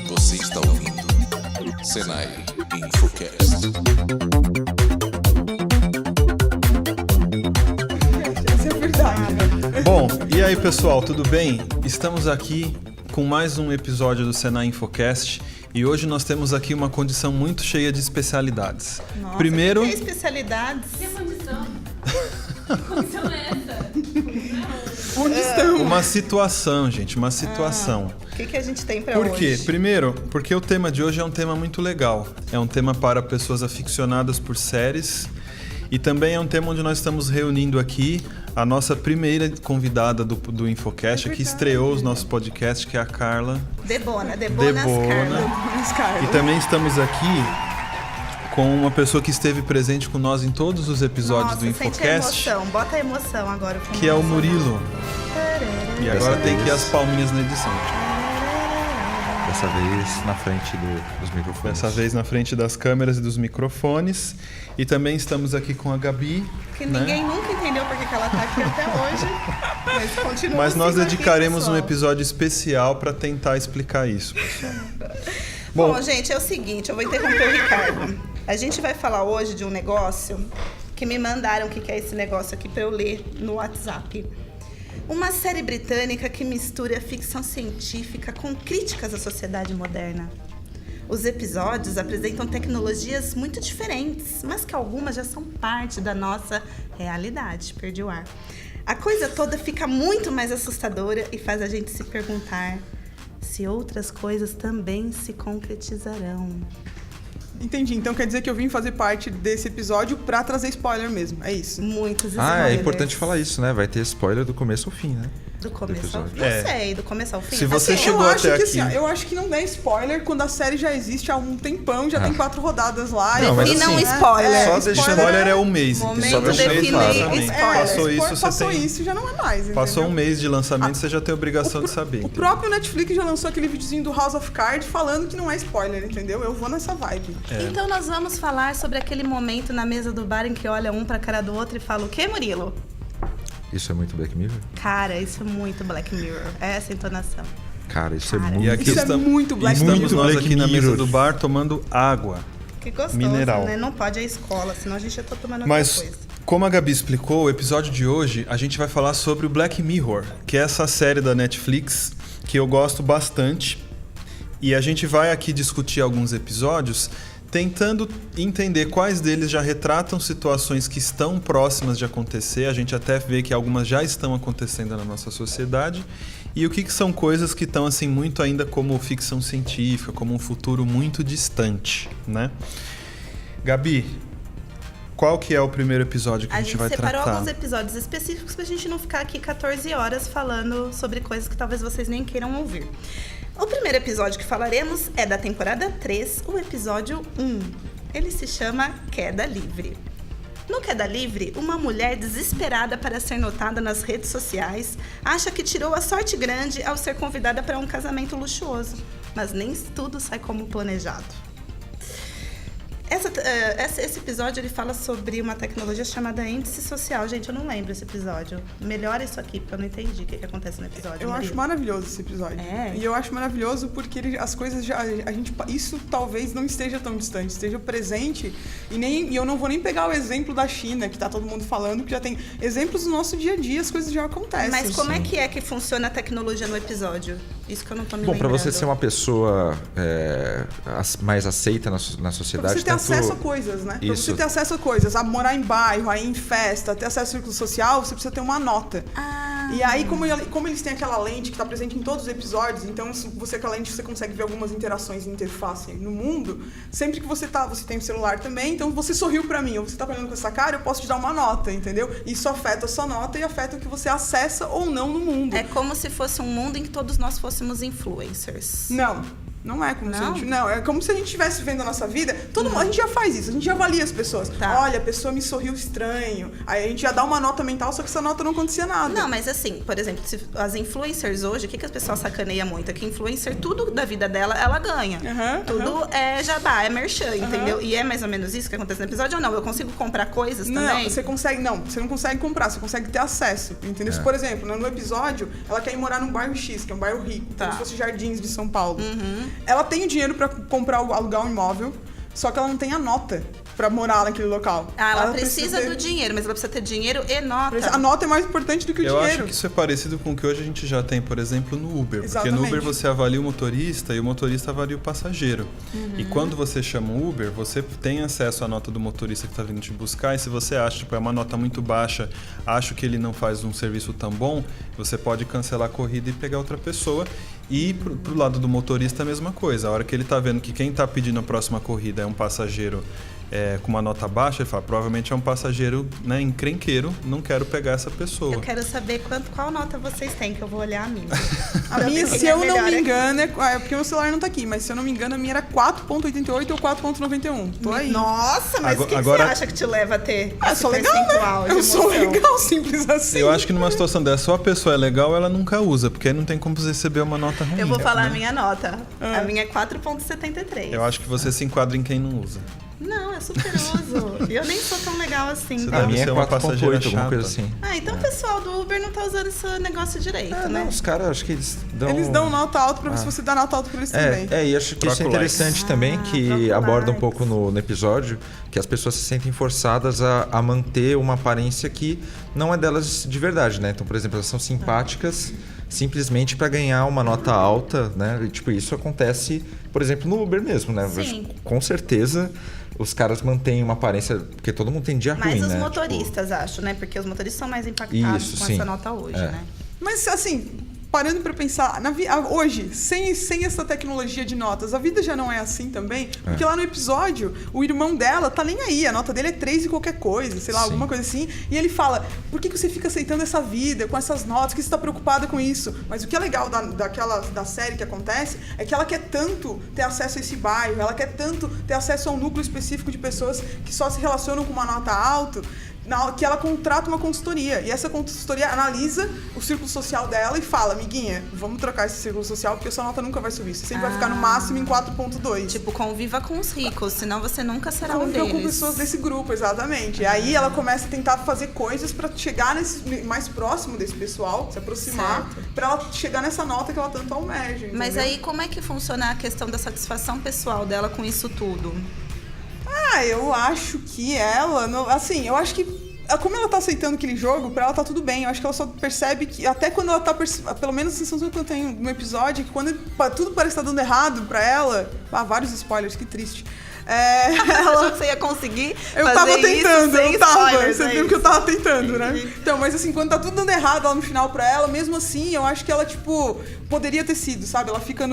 Você está ouvindo Senai Infocast. Isso é verdade, né? Bom, e aí pessoal, tudo bem? Estamos aqui com mais um episódio do Senai Infocast e hoje nós temos aqui uma condição muito cheia de especialidades. Nossa, Primeiro, que especialidades? Que condição? Que condição é essa? Onde estamos? uma situação, gente, uma situação. O que a gente tem pra Por hoje? quê? Primeiro, porque o tema de hoje é um tema muito legal. É um tema para pessoas aficionadas por séries e também é um tema onde nós estamos reunindo aqui a nossa primeira convidada do Infocast, que estreou os nossos podcasts, que é a Carla. Debona Debona. Carla. E também estamos aqui com uma pessoa que esteve presente com nós em todos os episódios Nossa, do sente a Infocast, emoção. Bota a emoção agora. que é o Murilo. E agora Dessa tem que ir vez- as palminhas na edição. Dessa vez na frente dos microfones. Dessa vez na frente das câmeras e dos microfones. E também estamos aqui com a Gabi. Que né? ninguém nunca entendeu porque que ela tá aqui até hoje. Mas continua Mas nós assim aqui, dedicaremos um pessoal. episódio especial para tentar explicar isso, pessoal. Bom, gente, é o seguinte, eu vou interromper o Ricardo. A gente vai falar hoje de um negócio que me mandaram o que é esse negócio aqui para eu ler no WhatsApp. Uma série britânica que mistura ficção científica com críticas à sociedade moderna. Os episódios apresentam tecnologias muito diferentes, mas que algumas já são parte da nossa realidade. Perdi o ar. A coisa toda fica muito mais assustadora e faz a gente se perguntar se outras coisas também se concretizarão. Entendi. Então quer dizer que eu vim fazer parte desse episódio pra trazer spoiler mesmo. É isso. Muitos Ah, spoilers. é importante falar isso, né? Vai ter spoiler do começo ao fim, né? Do começo ao fim. episódio. Não É. sei, do começo ao fim. Se você Assim, chegou eu acho até que aqui. assim, ó, eu acho que não é spoiler quando a série já existe há um tempão, já tem 4 rodadas lá. Não, mas Defina um assim, spoiler. Só deixa- spoiler é um mês. Momento Só deixa eu definir falar também. spoiler. Passou isso, você passou tem. isso, já não é mais. Passou um entendeu? mês de lançamento, você já tem obrigação de saber. O entendeu? próprio Netflix já lançou aquele videozinho do House of Cards falando que não é spoiler, entendeu? Eu vou nessa vibe. Então nós vamos falar sobre aquele momento na mesa do bar em que olha um pra cara do outro e fala o quê, Murilo? Isso é muito Black Mirror? Cara, isso é muito Black Mirror. É essa entonação. Cara, isso Cara, é muito... E aqui Isso é muito Black estamos Mirror. nós Muito aqui na Black mesa Mirror. do bar tomando água. Que gostoso, Mineral. né? Não pode a escola, senão a gente já tá tomando Mas, outra coisa. como a Gabi explicou, o episódio de hoje a gente vai falar sobre o Black Mirror, que é essa série da Netflix que eu gosto bastante. E a gente vai aqui discutir alguns episódios tentando entender quais deles já retratam situações que estão próximas de acontecer. A gente até vê que algumas já estão acontecendo na nossa sociedade. E o que são coisas que estão assim muito ainda como ficção científica, como um futuro muito distante, né? Gabi, qual que é o primeiro episódio que a gente vai separou tratar? alguns episódios específicos pra gente não ficar aqui 14 horas falando sobre coisas que talvez vocês nem queiram ouvir. O primeiro episódio que falaremos é da temporada 3, o episódio 1. Ele se chama Queda Livre. No Queda Livre, uma mulher desesperada para ser notada nas redes sociais acha que tirou a sorte grande ao ser convidada para um casamento luxuoso, mas nem tudo sai como planejado. Esse episódio ele fala sobre uma tecnologia chamada índice social. Gente, eu não lembro esse episódio. Melhora isso aqui, porque eu não entendi o que acontece no episódio. Eu acho Murilo. maravilhoso esse episódio. É. E eu acho maravilhoso porque as coisas já. Isso talvez não esteja tão distante, esteja presente. E eu não vou nem pegar o exemplo da China, que tá todo mundo falando, que já tem exemplos do nosso dia a dia, as coisas já acontecem. Mas como é que funciona a tecnologia no episódio? Isso que eu não tô me Bom, pra lembrando. você ser uma pessoa mais aceita na Pra sociedade... você ter acesso a coisas, né? Pra Isso. você ter acesso a coisas, a morar em bairro, a ir em festa, ter acesso ao círculo social, você precisa ter uma nota. E aí, como eles têm aquela lente que está presente em todos os episódios, então se você com a lente você consegue ver algumas interações em interface no mundo, sempre que você tem o celular também, então você sorriu pra mim, ou você tá olhando com essa cara, eu posso te dar uma nota, entendeu? Isso afeta a sua nota e afeta o que você acessa ou não no mundo. É como se fosse um mundo em que todos nós fôssemos influencers. Não. Não é como se a Não? gente... Não, é como se a gente estivesse vivendo a nossa vida. Todo mundo, a gente já faz isso, a gente já avalia as pessoas. Tá. Olha, a pessoa me sorriu estranho. Aí a gente já dá uma nota mental, só que essa nota não acontecia nada. Não, mas assim, por exemplo, as influencers hoje, o que as pessoas sacaneiam muito? É que influencer, tudo da vida dela, ela ganha. Tudo é jabá, é merchan, entendeu? E é mais ou menos isso que acontece no episódio ou não? Eu consigo comprar coisas também? Você não consegue comprar, você consegue ter acesso, entendeu? Se, por exemplo, no episódio, ela quer ir morar num bairro X, que é um bairro rico, como se fosse Jardins de São Paulo. Ela tem o dinheiro pra comprar, alugar um imóvel, só que ela não tem a nota pra morar naquele local. Ela precisa do dinheiro, mas ela precisa ter dinheiro e nota. A nota é mais importante do que o dinheiro. Eu acho que isso é parecido com o que hoje a gente já tem, por exemplo, no Uber. Exatamente. Porque no Uber você avalia o motorista e o motorista avalia o passageiro. E quando você chama um Uber, você tem acesso à nota do motorista que está vindo te buscar. E se você acha que é uma nota muito baixa, acho que ele não faz um serviço tão bom, você pode cancelar a corrida e pegar outra pessoa. E pro lado do motorista a mesma coisa. A hora que ele tá vendo que quem tá pedindo a próxima corrida é um passageiro com uma nota baixa, ele fala, provavelmente é um passageiro, né, encrenqueiro, não quero pegar essa pessoa. Eu quero saber qual nota vocês têm, que eu vou olhar a minha. A minha, se eu não me engano, é porque o meu celular não tá aqui, mas se eu não me engano, a minha era 4.88 ou 4.91. Tô aí. Nossa, mas o que você acha que te leva a ter eu esse sou legal, percentual né? de Eu sou emoção? legal, simples assim. Eu acho que numa situação dessa, ou a pessoa é legal, ela nunca usa, porque aí não tem como você receber uma nota ruim. Eu vou falar né? a minha nota. A minha é 4.73. Eu acho que você se enquadra em quem não usa. Não, é superoso. E eu nem sou tão legal assim. Você Tá? deve A minha é ser uma passageira 4.8, alguma chata. coisa assim. Então o pessoal do Uber não tá usando esse negócio direito, né? Não, os caras, acho que eles dão... Eles dão nota alta pra ver se você dá nota alta pra eles também. E acho que isso é interessante também, que troca aborda um likes. pouco no episódio, que as pessoas se sentem forçadas a manter uma aparência que não é delas de verdade, né? Então, por exemplo, elas são simpáticas simplesmente para ganhar uma nota alta, né? E, tipo, isso acontece, por exemplo, no Uber mesmo, né? Sim. Com certeza os caras mantêm uma aparência, porque todo mundo tem dia ruim, Mais né? os Tipo, motoristas, acho, né? Porque os motoristas são mais impactados Isso, com sim. essa nota hoje, né? Mas assim, parando pra pensar, hoje, sem essa tecnologia de notas, a vida já não é assim também? Porque lá no episódio, o irmão dela tá nem aí, a nota dele é 3 e qualquer coisa, sei lá, Sim. alguma coisa assim. E ele fala, por que você fica aceitando essa vida, com essas notas, que você tá preocupada com isso? Mas o que é legal da série que acontece é que ela quer tanto ter acesso a esse bairro, ela quer tanto ter acesso a um núcleo específico de pessoas que só se relacionam com uma nota alta, que ela contrata uma consultoria. E essa consultoria analisa o círculo social dela e fala, amiguinha, vamos trocar esse círculo social porque sua nota nunca vai subir. Você sempre vai ficar no máximo em 4.2. Tipo, conviva com os ricos, senão você nunca será um Conviva deles. com pessoas desse grupo, exatamente. E aí ela começa a tentar fazer coisas pra chegar mais próximo desse pessoal, se aproximar, pra ela chegar nessa nota que ela tanto almeja. Mas entendeu? aí, como é que funciona a questão da satisfação pessoal dela com isso tudo? Eu acho que eu acho que como ela tá aceitando aquele jogo, pra ela tá tudo bem. Eu acho que ela só percebe que, até quando ela tá pelo menos a sensação que eu tenho no episódio, é que quando tudo parece estar dando errado pra ela, vários spoilers, que triste. Ela achou que você ia conseguir Eu fazer tava isso tentando, sem spoilers, você viu que eu tava tentando, né? Então, mas assim, quando tá tudo dando errado lá no final pra ela, mesmo assim, eu acho que ela, tipo, poderia ter sido, sabe? Ela fica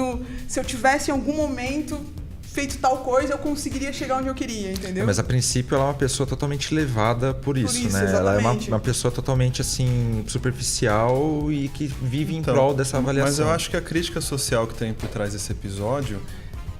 se eu tivesse em algum momento feito tal coisa, eu conseguiria chegar onde eu queria, entendeu? Mas a princípio ela é uma pessoa totalmente levada por isso, né? Exatamente. Ela é uma pessoa totalmente assim superficial e que vive em prol dessa avaliação. Mas eu acho que a crítica social que tem por trás desse episódio,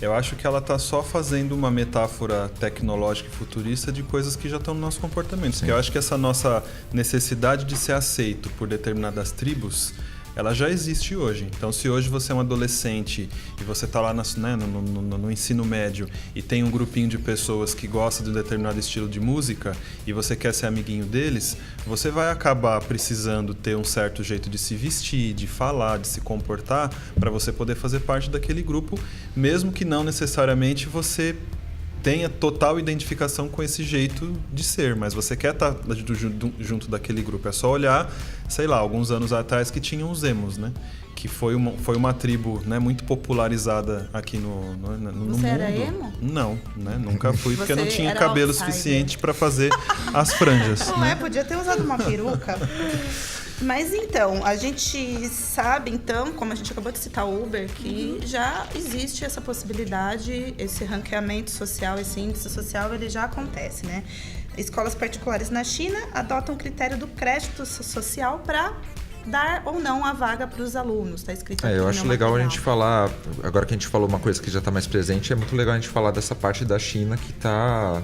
eu acho que ela tá só fazendo uma metáfora tecnológica e futurista de coisas que já estão no nosso comportamento. Porque eu acho que essa nossa necessidade de ser aceito por determinadas tribos, ela já existe hoje. Então, se hoje você é um adolescente e você está lá no ensino médio e tem um grupinho de pessoas que gostam de um determinado estilo de música e você quer ser amiguinho deles, você vai acabar precisando ter um certo jeito de se vestir, de falar, de se comportar, para você poder fazer parte daquele grupo, mesmo que não necessariamente você tenha total identificação com esse jeito de ser, mas você quer estar junto daquele grupo. É só olhar, sei lá, alguns anos atrás que tinham os emos, né? Que foi uma tribo, né, muito popularizada aqui no mundo. Você era emo? Não, né? Nunca fui, porque Você não tinha era cabelo outsider. suficiente para fazer as franjas. Não é? Podia ter usado uma peruca. Mas então, a gente sabe, então, como a gente acabou de citar o Uber, que já existe essa possibilidade, esse ranqueamento social, esse índice social, ele já acontece, né? Escolas particulares na China adotam o critério do crédito social para dar ou não a vaga para os alunos. Está escrito aqui Eu no acho meu legal a material. gente falar, agora que a gente falou uma coisa que já está mais presente, é muito legal a gente falar dessa parte da China que está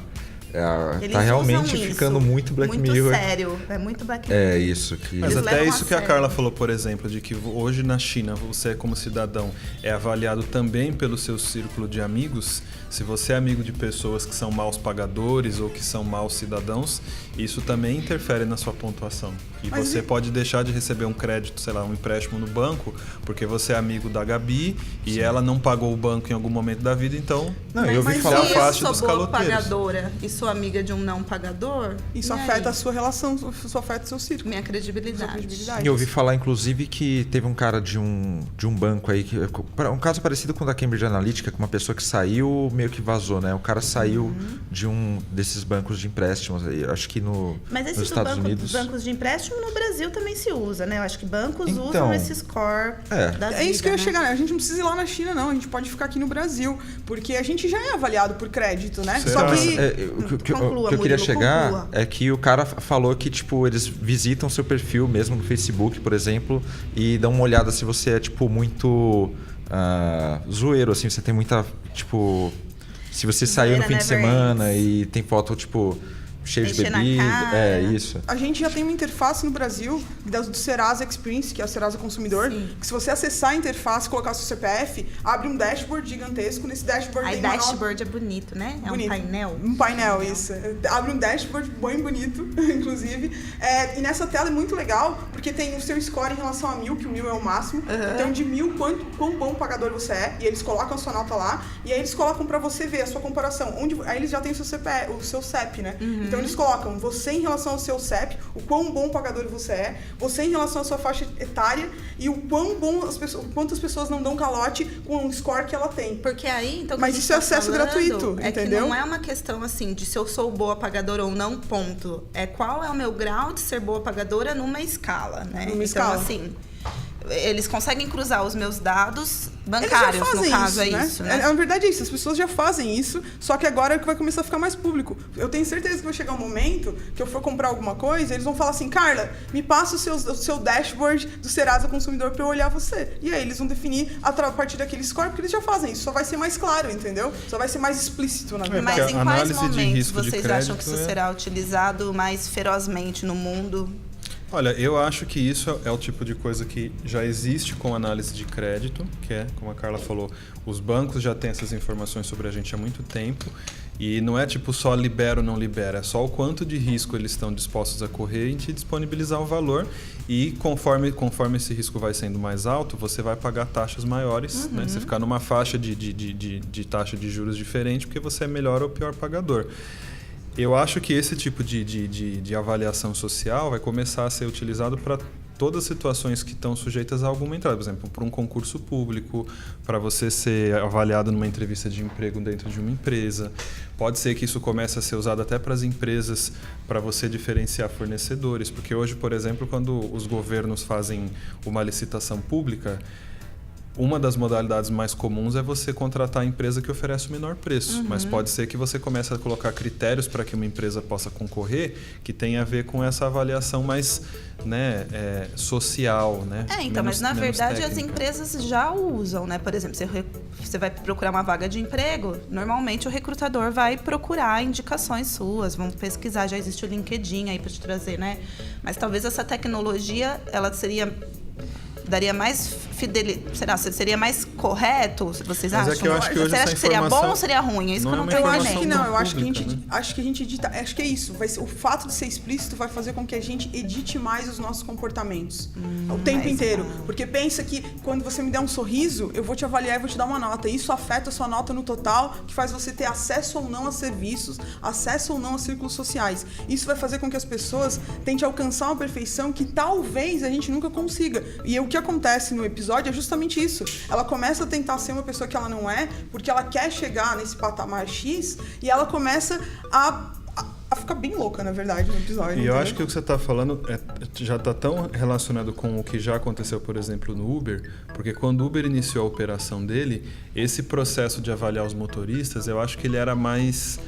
Eles tá realmente usam ficando isso muito Black muito Mirror. sério, é muito Black Mirror. É isso que... Mas Eles até levam isso a que a sério. Carla falou, por exemplo, de que hoje na China você, como cidadão, é avaliado também pelo seu círculo de amigos. Se você é amigo de pessoas que são maus pagadores ou que são maus cidadãos, isso também interfere na sua pontuação. E Mas você e- pode deixar de receber um crédito, sei lá, um empréstimo no banco, porque você é amigo da Gabi e ela não pagou o banco em algum momento da vida, então Não, eu ouvi Mas falar... se afaste eu dos sou boa caloteiros. pagadora e sou amiga de um não pagador, Isso e aí? afeta a sua relação, isso afeta o seu círculo. Minha Sua credibilidade. credibilidade. E eu ouvi falar, inclusive, que teve um cara de um banco aí, um caso parecido com o da Cambridge Analytica, com uma pessoa que saiu, meio que vazou, né? O cara saiu de um desses bancos de empréstimos aí, acho que Mas nos esses Estados Unidos. bancos de empréstimo no Brasil também se usa, né? Eu acho que bancos Então, usam esse score da vida, É isso que eu ia né? chegar, né? A gente não precisa ir lá na China, não. A gente pode ficar aqui no Brasil. Porque a gente já é avaliado por crédito, né? Será? Só Mas, que. o que eu Conclua, queria Murilo, chegar conclua. é que o cara falou que, tipo, eles visitam seu perfil mesmo no Facebook, por exemplo, e dão uma olhada se você é, tipo, muito zoeiro, assim, você tem muita, tipo... Se você saiu no Zoeira fim de never semana ends. e tem foto, tipo, cheio de Encher na bebida. cara. É, isso. A gente já tem uma interface no Brasil do Serasa Experience, que é o Serasa Consumidor, Sim. que se você acessar a interface e colocar seu CPF, abre um dashboard gigantesco. Nesse dashboard Aí tem uma nota- dashboard é bonito, né? É Bonito. um painel. Um painel, isso. Abre um dashboard bem bonito, inclusive. E nessa tela é muito legal, porque tem o seu score em relação a 1000, que o 1000 é o máximo. Então, de 1000, quão bom pagador você é. E eles colocam a sua nota lá. E aí eles colocam pra você ver a sua comparação. Aí eles já têm o seu CPF, o seu CEP, né? Então, eles colocam você em relação ao seu CEP, o quão bom pagador você é, você em relação à sua faixa etária e o quão bom quantas pessoas não dão calote com o score que ela tem. Porque aí, então, o que Mas a gente isso é tá acesso falando gratuito, é entendeu? que não é uma questão assim de se eu sou boa pagadora ou não, ponto. É qual é o meu grau de ser boa pagadora numa escala, né? Numa então, escala. assim, eles conseguem cruzar os meus dados Eles já bancários, no fazem caso, isso, é né? isso, né? Na verdade é isso, as pessoas já fazem isso, só que agora é que vai começar a ficar mais público. Eu tenho certeza que vai chegar um momento que eu for comprar alguma coisa, eles vão falar assim, Carla, me passa o seu dashboard do Serasa Consumidor pra eu olhar você. E aí eles vão definir a partir daquele score, porque eles já fazem isso. Só vai ser mais claro, entendeu? Só vai ser mais explícito, na verdade. Mas porque em a quais análise de momentos risco de vocês acham que isso crédito será utilizado mais ferozmente no mundo? Olha, eu acho que isso é o tipo de coisa que já existe com análise de crédito, que é, como a Carla falou, os bancos já têm essas informações sobre a gente há muito tempo e não é tipo só libera ou não libera, é só o quanto de risco eles estão dispostos a correr e te disponibilizar o valor e conforme esse risco vai sendo mais alto, você vai pagar taxas maiores, né? Você ficar numa faixa de taxa de juros diferente porque você é melhor ou pior pagador. Eu acho que esse tipo de avaliação social vai começar a ser utilizado para todas as situações que estão sujeitas a alguma entrada. Por exemplo, para um concurso público, para você ser avaliado numa entrevista de emprego dentro de uma empresa. Pode ser que isso comece a ser usado até para as empresas, para você diferenciar fornecedores. Porque hoje, por exemplo, quando os governos fazem uma licitação pública, uma das modalidades mais comuns é você contratar a empresa que oferece o menor preço. Mas pode ser que você comece a colocar critérios para que uma empresa possa concorrer que tenha a ver com essa avaliação mais social, né? Então, mas na menos verdade as técnica. empresas já usam, né? Por exemplo, você vai procurar uma vaga de emprego, normalmente o recrutador vai procurar indicações suas, vão pesquisar, já existe o LinkedIn aí para te trazer, né? Mas talvez essa tecnologia, ela daria mais fidelidade, seria mais correto, vocês Mas acham? é que eu acho que hoje Você essa acha que seria informação bom ou seria ruim? É isso que eu não não é tô uma Eu entendendo. acho que informação não, eu acho que a pública, gente, né? acho que a gente edita, acho que é isso. O fato de ser explícito vai fazer com que a gente edite mais os nossos comportamentos o tempo mas inteiro. não. Porque pensa que quando você me der um sorriso, eu vou te avaliar e vou te dar uma nota. Isso afeta a sua nota no total, que faz você ter acesso ou não a serviços, acesso ou não a círculos sociais. Isso vai fazer com que as pessoas tentem alcançar uma perfeição que talvez a gente nunca consiga. E o que acontece no episódio é justamente isso. Ela começa a tentar ser uma pessoa que ela não é, porque ela quer chegar nesse patamar X, e ela começa a ficar bem louca, na verdade, no episódio. E eu entendeu? acho que o que você está falando já está tão relacionado com o que já aconteceu, por exemplo, no Uber, porque quando o Uber iniciou a operação dele, esse processo de avaliar os motoristas, eu acho que ele era mais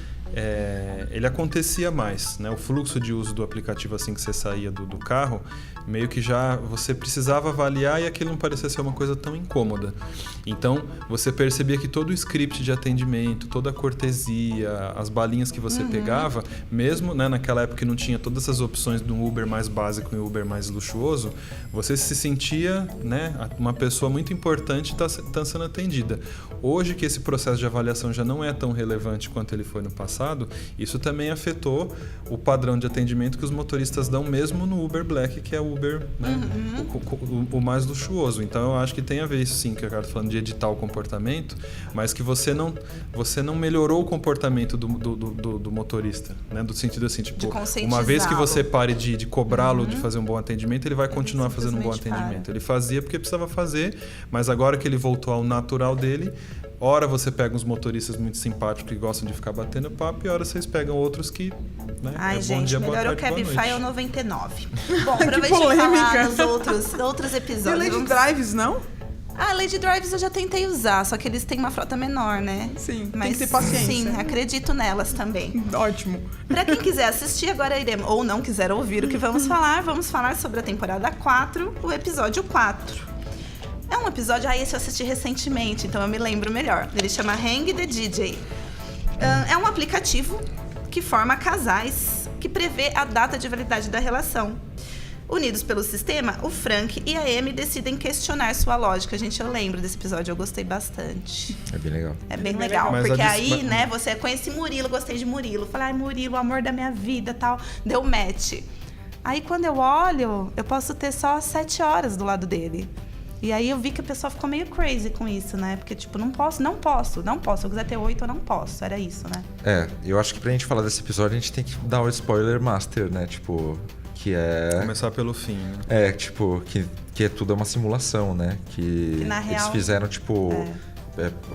ele acontecia mais, né? O fluxo de uso do aplicativo assim que você saía do carro, meio que já você precisava avaliar e aquilo não parecia ser uma coisa tão incômoda. Então, você percebia que todo o script de atendimento, toda a cortesia, as balinhas que você pegava, mesmo, né, naquela época que não tinha todas essas opções do Uber mais básico e Uber mais luxuoso, você se sentia, né, uma pessoa muito importante tá sendo atendida. Hoje que esse processo de avaliação já não é tão relevante quanto ele foi no passado, isso também afetou o padrão de atendimento que os motoristas dão mesmo no Uber Black, que é o Uber, né, o mais luxuoso. Então eu acho que tem a ver isso sim, que eu quero falando de editar o comportamento, mas que você não melhorou o comportamento do motorista, né, do sentido assim, tipo, uma vez que você pare de cobrá-lo de fazer um bom atendimento, ele vai continuar fazendo um bom atendimento. Ele fazia porque precisava fazer, mas agora que ele voltou ao natural dele, ora você pega uns motoristas muito simpáticos que gostam de ficar batendo papo, e ora vocês pegam outros que, né, Ai, bom gente, dia, boa melhor tarde, o boa Cabify noite. é o 99. Bom, pra gente polêmica. falar dos outros E episódios. Lady Drives, não? Ah, Lady Drives eu já tentei usar, só que eles têm uma frota menor, né? Sim, tem Mas que ter paciência. sim, acredito nelas também. Ótimo. Pra quem quiser assistir, agora iremos, ou não quiser ouvir o que vamos falar sobre a temporada 4, o episódio 4. É um episódio, esse eu assisti recentemente, então eu me lembro melhor. Ele chama Hang the DJ. É um aplicativo que forma casais, que prevê a data de validade da relação. Unidos pelo sistema, o Frank e a Amy decidem questionar sua lógica. Gente, eu lembro desse episódio, eu gostei bastante. É bem legal. É bem legal, Mas porque a aí, né, você conhece Murilo, gostei de Murilo. Falei, ai, Murilo, o amor da minha vida, tal. Deu match. Aí, quando eu olho, eu posso ter só 7 horas do lado dele. E aí, eu vi que a pessoa ficou meio crazy com isso, né? Porque, tipo, não posso. Se eu quiser ter 8, eu não posso. Era isso, né? Eu acho que pra gente falar desse episódio, a gente tem que dar o spoiler master, né? Tipo, que é... Começar pelo fim, né? Tipo, que é tudo uma simulação, né? Que na eles real, fizeram, tipo...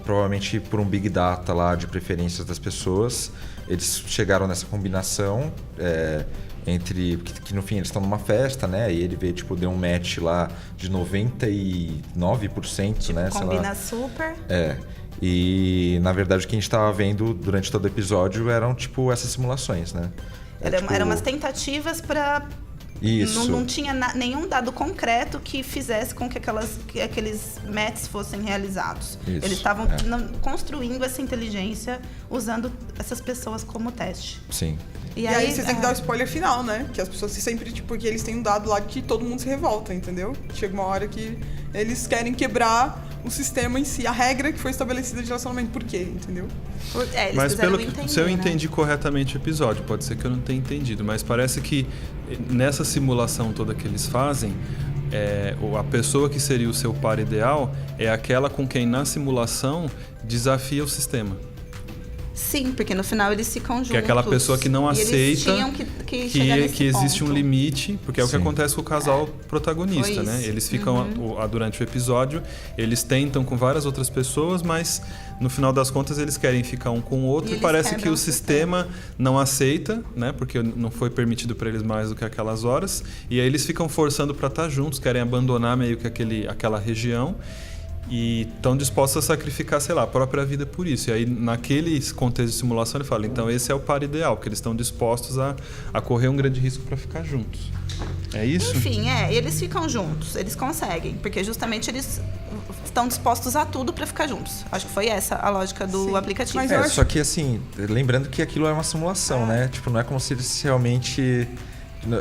provavelmente por um big data lá de preferências das pessoas. Eles chegaram nessa combinação entre... Que no fim eles estão numa festa, né? E ele vê, tipo, deu um match lá de 99%, né? Sei Combina lá. super. E, na verdade, o que a gente tava vendo durante todo o episódio eram, tipo, essas simulações, né? Eram umas tentativas pra... Isso. Não tinha nenhum dado concreto que fizesse com que aqueles matches fossem realizados. Isso, Eles estavam construindo essa inteligência usando essas pessoas como teste. Sim. E aí vocês têm que dar o spoiler final, né? Que as pessoas sempre, tipo, porque eles têm um dado lá que todo mundo se revolta, entendeu? Chega uma hora que eles querem quebrar o sistema em si, a regra que foi estabelecida de relacionamento. Por quê, entendeu? Eles Mas fizeram pelo que entender, se eu né? entendi corretamente o episódio, pode ser que eu não tenha entendido, mas parece que nessa simulação toda que eles fazem, a pessoa que seria o seu par ideal é aquela com quem na simulação desafia o sistema. Sim, porque no final eles ficam juntos. Que é aquela pessoa que não E eles aceita tinham que chegar nesse que existe ponto. um limite, porque é o que Sim. acontece com o casal protagonista, Foi né? isso. Eles ficam durante o episódio, eles tentam com várias outras pessoas, mas no final das contas eles querem ficar um com o outro E e eles parece quebram que o o sistema não aceita, né? Porque não foi permitido para eles mais do que aquelas horas, e aí eles ficam forçando para estar juntos, querem abandonar meio que aquela região. E estão dispostos a sacrificar, sei lá, a própria vida por isso. E aí, naquele contexto de simulação, ele fala, então esse é o par ideal, porque eles estão dispostos a correr um grande risco para ficar juntos. É isso? Enfim, eles ficam juntos, eles conseguem, porque justamente eles estão dispostos a tudo para ficar juntos. Acho que foi essa a lógica do aplicativo. Mas eu acho- Só que assim, lembrando que aquilo é uma simulação, né? Tipo, não é como se eles realmente...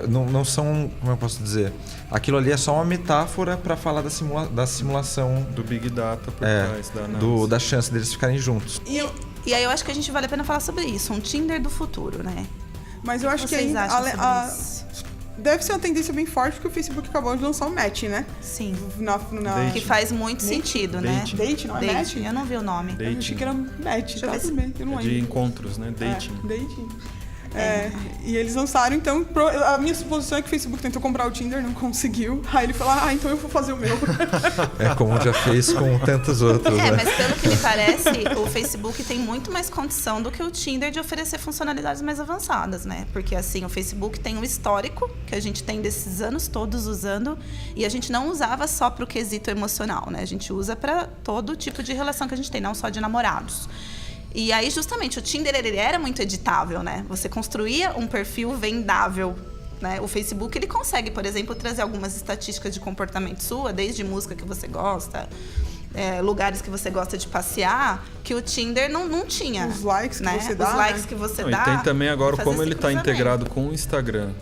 Não são, como eu posso dizer? Aquilo ali é só uma metáfora para falar da simulação Do Big Data por trás da análise. da chance deles ficarem juntos. E aí eu acho que a gente vale a pena falar sobre isso, um Tinder do futuro, né? Mas eu O acho que que vocês ainda, acham sobre isso? deve ser uma tendência bem forte, porque o Facebook acabou de lançar o Match, né? Sim. Date. Que faz muito sentido, né? Date. Date, não é Match? Eu não vi o nome. Eu achei que era Match, eu tá ver tudo se- bem, eu não É de lembro. encontros, né? Dating. Dating. E eles lançaram, então, a minha suposição é que o Facebook tentou comprar o Tinder, não conseguiu. Aí ele falou, então eu vou fazer o meu. É como já fez com tantos outros, né? Mas pelo que me parece, o Facebook tem muito mais condição do que o Tinder de oferecer funcionalidades mais avançadas, né? Porque assim, o Facebook tem um histórico que a gente tem desses anos todos usando e a gente não usava só pro quesito emocional, né? A gente usa para todo tipo de relação que a gente tem, não só de namorados. E aí, justamente, o Tinder, ele era muito editável, né? Você construía um perfil vendável, né? O Facebook, ele consegue, por exemplo, trazer algumas estatísticas de comportamento sua, desde música que você gosta, lugares que você gosta de passear, que o Tinder não tinha. Os likes que né? você dá, Os likes né? que você Não, dá. e tem também agora fazer como esse ele está cruzamento. integrado com o Instagram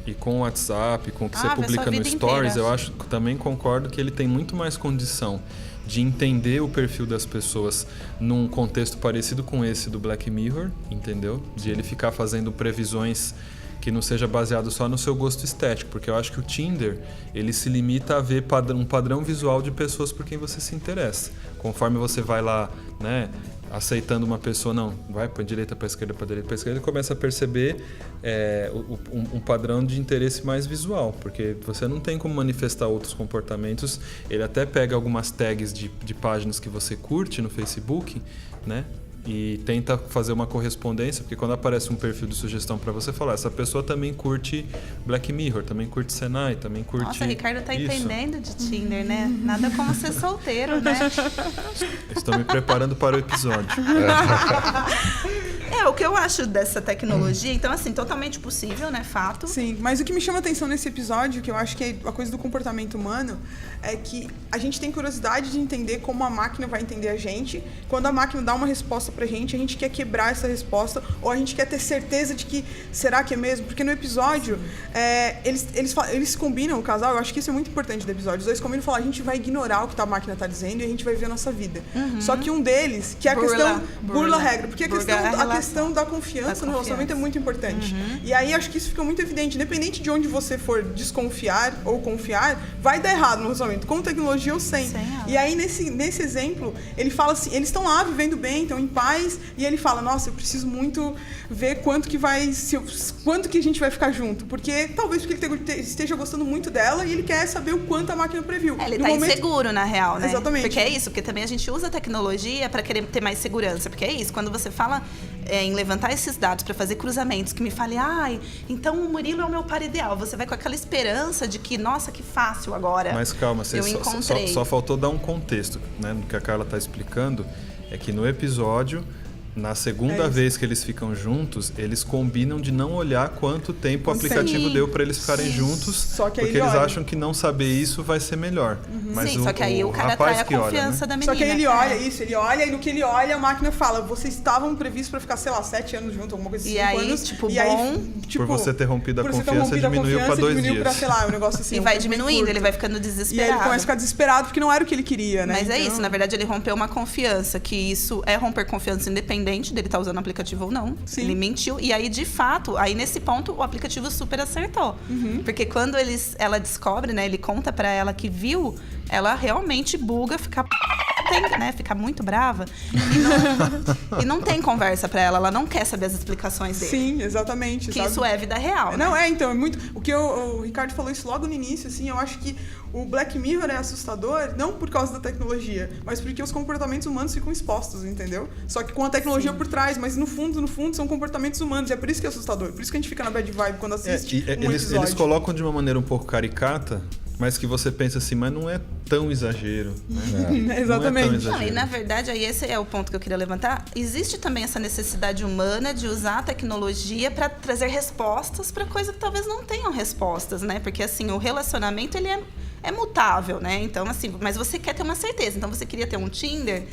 e com o WhatsApp, com o que você vê sua publica no vida Stories, inteira. eu acho, também concordo que ele tem muito mais condição de entender o perfil das pessoas num contexto parecido com esse do Black Mirror, entendeu? De ele ficar fazendo previsões que não seja baseado só no seu gosto estético, porque eu acho que o Tinder, ele se limita a ver um padrão visual de pessoas por quem você se interessa. Conforme você vai lá, né, aceitando uma pessoa, não, vai para direita, para esquerda, para direita, para esquerda, ele começa a perceber um padrão de interesse mais visual, porque você não tem como manifestar outros comportamentos. Ele até pega algumas tags de páginas que você curte no Facebook, né? E tenta fazer uma correspondência, porque quando aparece um perfil de sugestão para você falar, essa pessoa também curte Black Mirror, também curte Senai, também curte. Nossa, Ricardo tá isso. entendendo de Tinder, né? Nada como ser solteiro, né? Estou me preparando para o episódio. O que eu acho dessa tecnologia, então, assim, totalmente possível, né? Fato. Sim, mas o que me chama a atenção nesse episódio, que eu acho que é a coisa do comportamento humano, é que a gente tem curiosidade de entender como a máquina vai entender a gente. Quando a máquina dá uma resposta pra gente, a gente quer quebrar essa resposta, ou a gente quer ter certeza de que será que é mesmo? Porque no episódio, eles combinam, o casal, eu acho que isso é muito importante do episódio, os dois combinam falar, a gente vai ignorar o que a máquina tá dizendo e a gente vai ver a nossa vida. Só que um deles, que é a questão... Burla a regra, porque a questão da confiança no relacionamento é muito importante. E aí acho que isso fica muito evidente. Independente de onde você for desconfiar ou confiar, vai dar errado no relacionamento, com tecnologia ou sem. E aí nesse exemplo, ele fala assim, eles estão lá vivendo bem, estão em paz, e ele fala, nossa, eu preciso muito ver quanto que a gente vai ficar junto. Porque talvez porque ele esteja gostando muito dela e ele quer saber o quanto a máquina previu. Ele tá inseguro, na real, né? Exatamente. Porque é isso, porque também a gente usa a tecnologia para querer ter mais segurança. Porque é isso, quando você fala em levantar esses dados para fazer cruzamentos, que me fale, então o Murilo é o meu par ideal. Você vai com aquela esperança de que, nossa, que fácil agora. Mas calma, só faltou dar um contexto, né? No que a Carla tá explicando, é que no episódio, na segunda vez que eles ficam juntos, eles combinam de não olhar quanto tempo o aplicativo deu para eles ficarem juntos, só que aí porque eles acham que não saber isso vai ser melhor. Mas só que aí o cara trai a confiança da menina. Só que aí ele olha e no que ele olha, a máquina fala, vocês estavam previstos para ficar, sei lá, 7 anos juntos, alguma coisa assim, 5 anos. Por você ter rompido a confiança, diminuiu para 2 dias. Pra, sei lá, um negócio assim. E vai diminuindo, ele vai ficando desesperado. E aí ele começa a ficar desesperado porque não era o que ele queria, né? Mas é isso, na verdade ele rompeu uma confiança, que isso é romper confiança independente dele estar usando o aplicativo ou não. Sim. Ele mentiu. E aí, de fato, aí nesse ponto, o aplicativo super acertou. Porque quando ela descobre, né, ele conta pra ela que viu, ela realmente buga, fica muito brava. E não tem conversa pra ela não quer saber as explicações dele. Sim, exatamente. Que isso é vida real, Não, né? então, é muito... O que o Ricardo falou isso logo no início, assim, eu acho que o Black Mirror é assustador, não por causa da tecnologia, mas porque os comportamentos humanos ficam expostos, entendeu? Só que com a tecnologia por trás, mas no fundo, são comportamentos humanos, e é por isso que é assustador, por isso que a gente fica na bad vibe quando assiste episódio. Eles colocam de uma maneira um pouco caricata, mas que você pensa assim, mas não é tão exagero. Né? Exatamente. Não é tão exagero. E na verdade, aí esse é o ponto que eu queria levantar. Existe também essa necessidade humana de usar a tecnologia para trazer respostas para coisas que talvez não tenham respostas, né? Porque assim, o relacionamento ele é mutável, né? Então assim, mas você quer ter uma certeza. Então você queria ter um Tinder.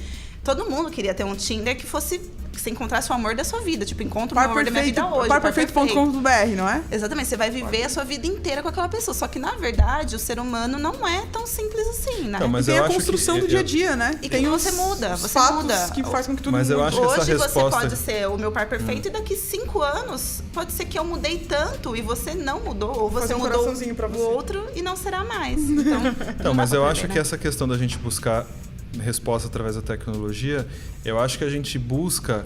Todo mundo queria ter um Tinder que você encontrasse o amor da sua vida. Tipo, encontra o amor da minha vida hoje. Parperfeito.com.br, não é? Exatamente. Você vai viver a sua vida inteira com aquela pessoa. Só que, na verdade, o ser humano não é tão simples assim, né? Então, mas tem eu a acho construção do dia a dia, né? E tem que você muda. Os Você fatos muda. que faz com que tudo Mas eu mude. acho que essa Hoje resposta... você pode ser o meu par perfeito e daqui 5 anos pode ser que eu mudei tanto e você não mudou. Ou você Fazer um mudou coraçãozinho pra o você. outro e não será mais. Então, mas eu acho né? que essa questão da gente buscar resposta através da tecnologia, eu acho que a gente busca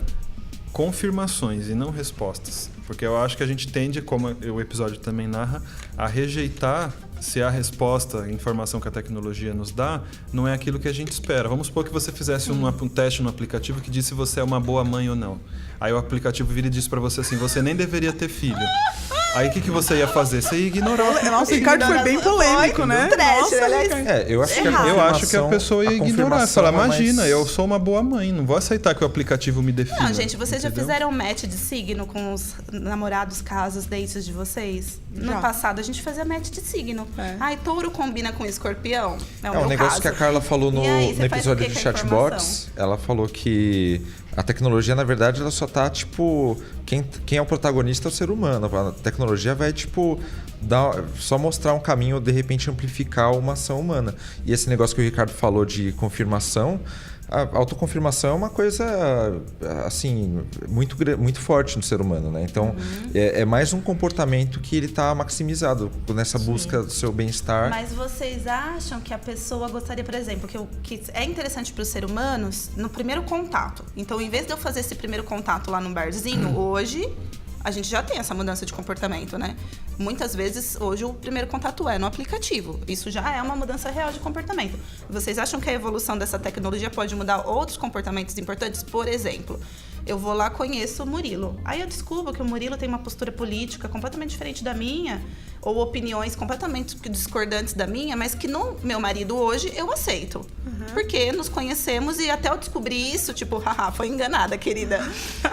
confirmações e não respostas. Porque eu acho que a gente tende, como o episódio também narra, a rejeitar se a resposta, a informação que a tecnologia nos dá, não é aquilo que a gente espera. Vamos supor que você fizesse um teste no aplicativo que disse se você é uma boa mãe ou não. Aí o aplicativo vira e diz pra você assim, você nem deveria ter filho. Aí o que você ia fazer? Você ia ignorar. Nossa, o Ricardo foi bem polêmico, né? Trash, Nossa, aliás. Ricardo. Eu acho que Eu acho que a pessoa ia ignorar. Falar, imagina, mas... eu sou uma boa mãe, não vou aceitar que o aplicativo me defina. Não, gente, vocês já entendeu? fizeram match de signo com os namorados, casos, dates de vocês? No Já. passado a gente fazia match de signo. É. Ai, touro combina com escorpião? É o É um meu negócio caso. que a Carla falou no E aí, você faz o episódio que de com a chatbots. Ela falou que a tecnologia, na verdade, ela só tá, tipo... Quem é o protagonista é o ser humano. A tecnologia vai, tipo... só mostrar um caminho, de repente amplificar uma ação humana. E esse negócio que o Ricardo falou de confirmação, a autoconfirmação é uma coisa assim muito forte no ser humano, né? Então é mais um comportamento que ele está maximizado nessa busca do seu bem-estar. Mas vocês acham que a pessoa gostaria, por exemplo, que é interessante para os seres humanos no primeiro contato? Então, em vez de eu fazer esse primeiro contato lá no barzinho, hoje a gente já tem essa mudança de comportamento, né? Muitas vezes, hoje, o primeiro contato é no aplicativo. Isso já é uma mudança real de comportamento. Vocês acham que a evolução dessa tecnologia pode mudar outros comportamentos importantes? Por exemplo, eu vou lá, conheço o Murilo. Aí eu descubro que o Murilo tem uma postura política completamente diferente da minha, ou opiniões completamente discordantes da minha, mas que no meu marido hoje eu aceito. Porque nos conhecemos e até eu descobrir isso, tipo, haha, foi enganada, querida.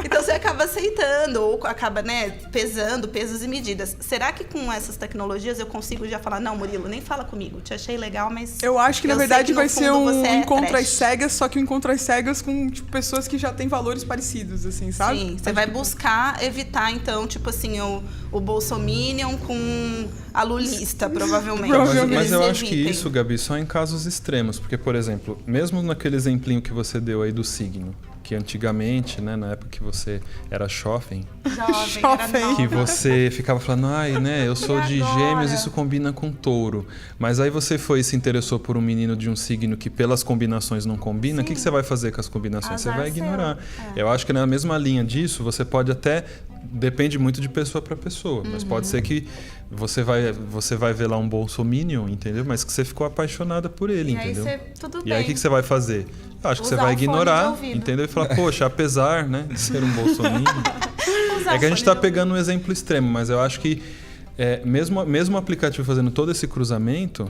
Então você acaba aceitando, ou acaba, né, pesando pesos e medidas. Será que com essas tecnologias eu consigo já falar, não, Murilo, nem fala comigo, te achei legal, mas... Eu acho que, na sei verdade, que, no vai ser fundo, um você é encontro às trash. cegas, só que um encontro às cegas com, tipo, pessoas que já têm valores parecidos, assim, sabe? Sim, você vai buscar evitar, então, tipo assim, o bolsominion com a lulista, provavelmente. Provavelmente. Mas eu Eles acho que evitem. isso, Gabi, só em casos extremos. Porque, por exemplo, mesmo naquele exemplinho que você deu aí do signo, que antigamente, né, na época que você era jovem, Jovem, Jovem. era que nova. você ficava falando, ai, né, eu sou E de agora? gêmeos, isso combina com touro. Mas aí você foi e se interessou por um menino de um signo que pelas combinações não combina, o que você vai fazer com as combinações? Azar Você vai seu. ignorar. É. Eu acho que na mesma linha disso, você pode até... Depende muito de pessoa para pessoa. Mas pode ser que você vai ver lá um bolsominion, entendeu? Mas que você ficou apaixonada por ele, E aí entendeu? você, tudo E bem. aí o que você vai fazer? Eu acho que você Usar vai o fone de ignorar, ouvido. entendeu? E falar, poxa, apesar, né, de ser um bolsominion... Usar É que a o gente fone está de pegando um exemplo extremo, mas eu acho que mesmo o aplicativo fazendo todo esse cruzamento,